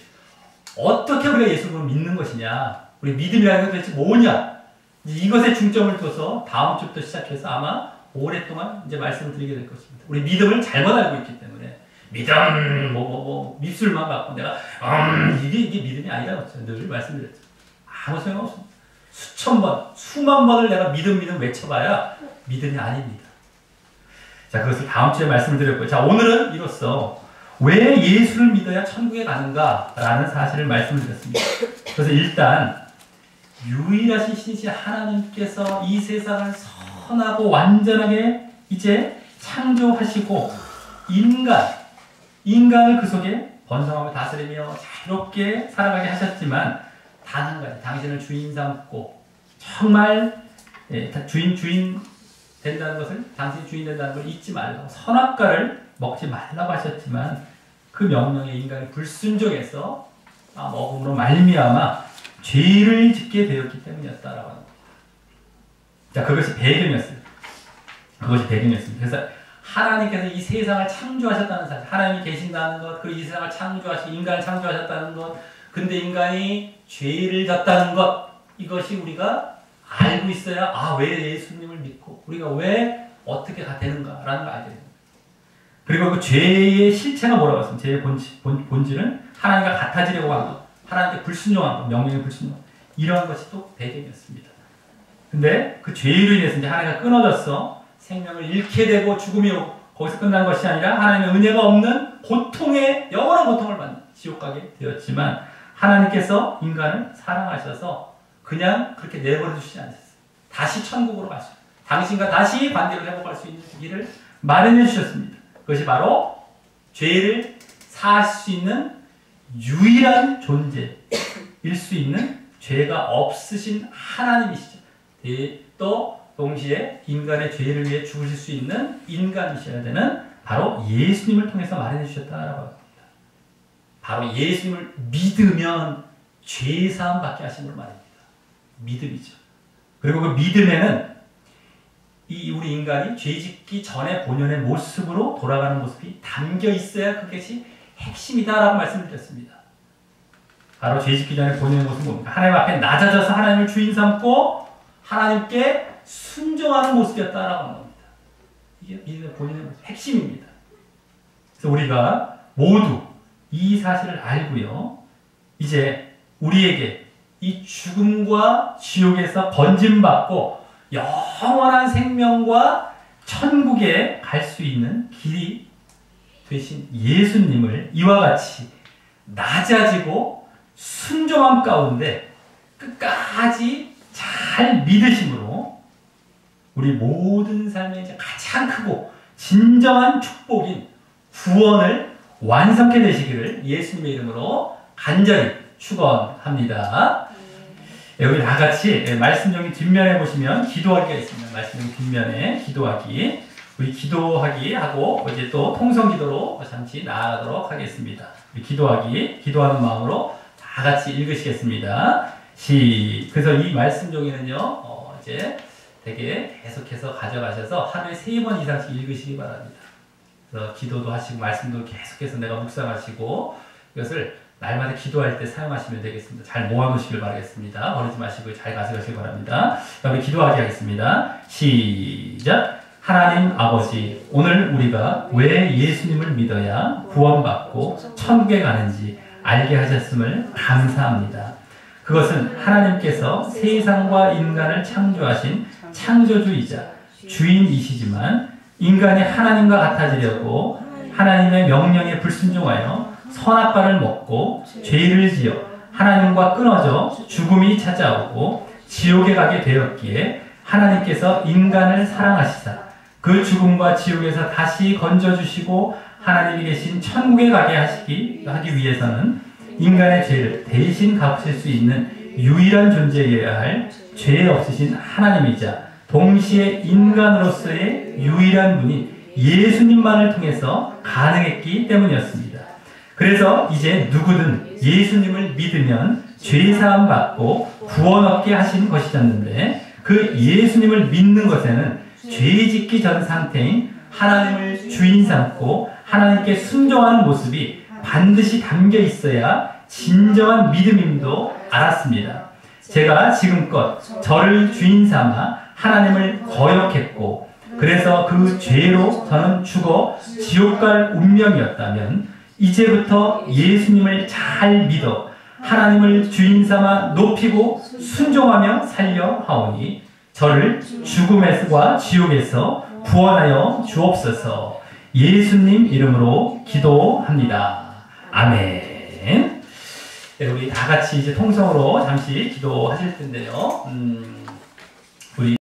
어떻게 우리가 예수를 믿는 것이냐, 우리 믿음이라는 건 도대체 뭐냐, 이것에 중점을 둬서 다음 주부터 시작해서 아마 오랫동안 이제 말씀을 드리게 될 것입니다. 우리 믿음을 잘못 알고 있기 때문에 믿음 밉술만 갖고 내가 이게 믿음이 아니라고 늘 말씀드렸죠. 아무 소용없습니다. 수천 번, 수만 번을 내가 믿음 외쳐봐야 믿음이 아닙니다. 자, 그것을 다음 주에 말씀을 드렸고요. 자, 오늘은 이로써 왜 예수를 믿어야 천국에 가는가라는 사실을 말씀을 드렸습니다. 그래서 일단 유일하신 신이신 하나님께서 이 세상을 선하고 완전하게 이제 창조하시고 인간을 그 속에 번성하고 다스리며 자유롭게 살아가게 하셨지만 단 한 가지, 당신을 주인 삼고 정말 주인 된다는 것을, 당신이 주인 된다는 걸 잊지 말라고, 선악과를 먹지 말라고 하셨지만 그 명령에 인간이 불순종해서 먹음으로 말미암아 죄를 짓게 되었기 때문이었다라고 합니다. 자, 그것이 배경이었습니다. 그래서 하나님께서 이 세상을 창조하셨다는 사실, 하나님이 계신다는 것, 그 이 세상을 창조하시고 인간을 창조하셨다는 것, 근데 인간이 죄를 졌다는 것, 이것이 우리가 알고 있어야 왜 예수님을 믿고 우리가 왜 어떻게 되는가라는 걸 알게 됩니다. 그리고 그 죄의 실체가 뭐라고 했습니까? 죄의 본질은 하나님과 같아지려고 한 것, 하나님께 불순종한 것, 명령에 불순종, 이러한 것이 또 배경이었습니다. 근데 그 죄로 인해서 이제 하나님과 끊어져서 생명을 잃게 되고 죽음이 오고, 거기서 끝난 것이 아니라 하나님의 은혜가 없는 영원한 고통을 받는 지옥 가게 되었지만 하나님께서 인간을 사랑하셔서 그냥 그렇게 내버려 두시지 않으셨어요. 다시 천국으로 가시고 당신과 다시 관계를 회복할 수 있는 길을 마련해 주셨습니다. 그것이 바로 죄를 사할 수 있는 유일한 존재일 수 있는 죄가 없으신 하나님이시죠. 또 동시에 인간의 죄를 위해 죽으실 수 있는 인간이셔야 되는 바로 예수님을 통해서 마련해 주셨다라고 합니다. 바로 예수님을 믿으면 죄사함 받게 하신 걸 말입니다. 믿음이죠. 그리고 그 믿음에는 우리 인간이 죄짓기 전에 본연의 모습으로 돌아가는 모습이 담겨 있어야 그것이 핵심이다라고 말씀드렸습니다. 바로 죄짓기 전에 본연의 모습은 뭡니까? 하나님 앞에 낮아져서 하나님을 주인 삼고 하나님께 순종하는 모습이었다라고 하는 겁니다. 이게 믿음의 본연의 모습, 핵심입니다. 그래서 우리가 모두 이 사실을 알고요, 이제 우리에게 이 죽음과 지옥에서 건짐받고 영원한 생명과 천국에 갈 수 있는 길이 되신 예수님을 이와 같이 낮아지고 순종함 가운데 끝까지 잘 믿으심으로 우리 모든 삶의 이제 가장 크고 진정한 축복인 구원을 완성케 되시기를 예수님의 이름으로 간절히 축원합니다. 여기 다 같이 말씀 종이 뒷면에 보시면 기도하기가 있습니다. 말씀 종이 뒷면에 기도하기, 우리 기도하기 하고 이제 또 통성 기도로 잠시 나아가도록 하겠습니다. 우리 기도하는 마음으로 다 같이 읽으시겠습니다. 그래서 이 말씀 종이는요, 이제 되게 계속해서 가져가셔서 하루에 3번 이상씩 읽으시기 바랍니다. 그래서 기도도 하시고 말씀도 계속해서 내가 묵상하시고 이것을 날마다 기도할 때 사용하시면 되겠습니다. 잘 모아놓으시길 바라겠습니다. 버리지 마시고 잘 가져가시기 바랍니다. 우리 기도하기 하겠습니다. 시작! 하나님 아버지, 오늘 우리가 왜 예수님을 믿어야 구원받고 천국에 가는지 알게 하셨음을 감사합니다. 그것은 하나님께서 세상과 인간을 창조하신 창조주이자 주인이시지만 인간이 하나님과 같아지려고 하나님의 명령에 불순종하여 선악과를 먹고 죄를 지어 하나님과 끊어져 죽음이 찾아오고 지옥에 가게 되었기에 하나님께서 인간을 사랑하시사 그 죽음과 지옥에서 다시 건져주시고 하나님이 계신 천국에 가게 하기 위해서는 인간의 죄를 대신 갚으실 수 있는 유일한 존재여야 할 죄 없으신 하나님이자 동시에 인간으로서의 유일한 분인 예수님만을 통해서 가능했기 때문이었습니다. 그래서 이제 누구든 예수님을 믿으면 죄사함 받고 구원 얻게 하신 것이었는데 그 예수님을 믿는 것에는 죄 짓기 전 상태인 하나님을 주인 삼고 하나님께 순종하는 모습이 반드시 담겨 있어야 진정한 믿음임도 알았습니다. 제가 지금껏 저를 주인 삼아 하나님을 거역했고 그래서 그 죄로 저는 죽어 지옥 갈 운명이었다면 이제부터 예수님을 잘 믿어 하나님을 주인 삼아 높이고 순종하며 살려 하오니 저를 죽음과 지옥에서 구원하여 주옵소서. 예수님 이름으로 기도합니다. 아멘. 네, 우리 다 같이 이제 통성으로 잠시 기도하실 텐데요. 우리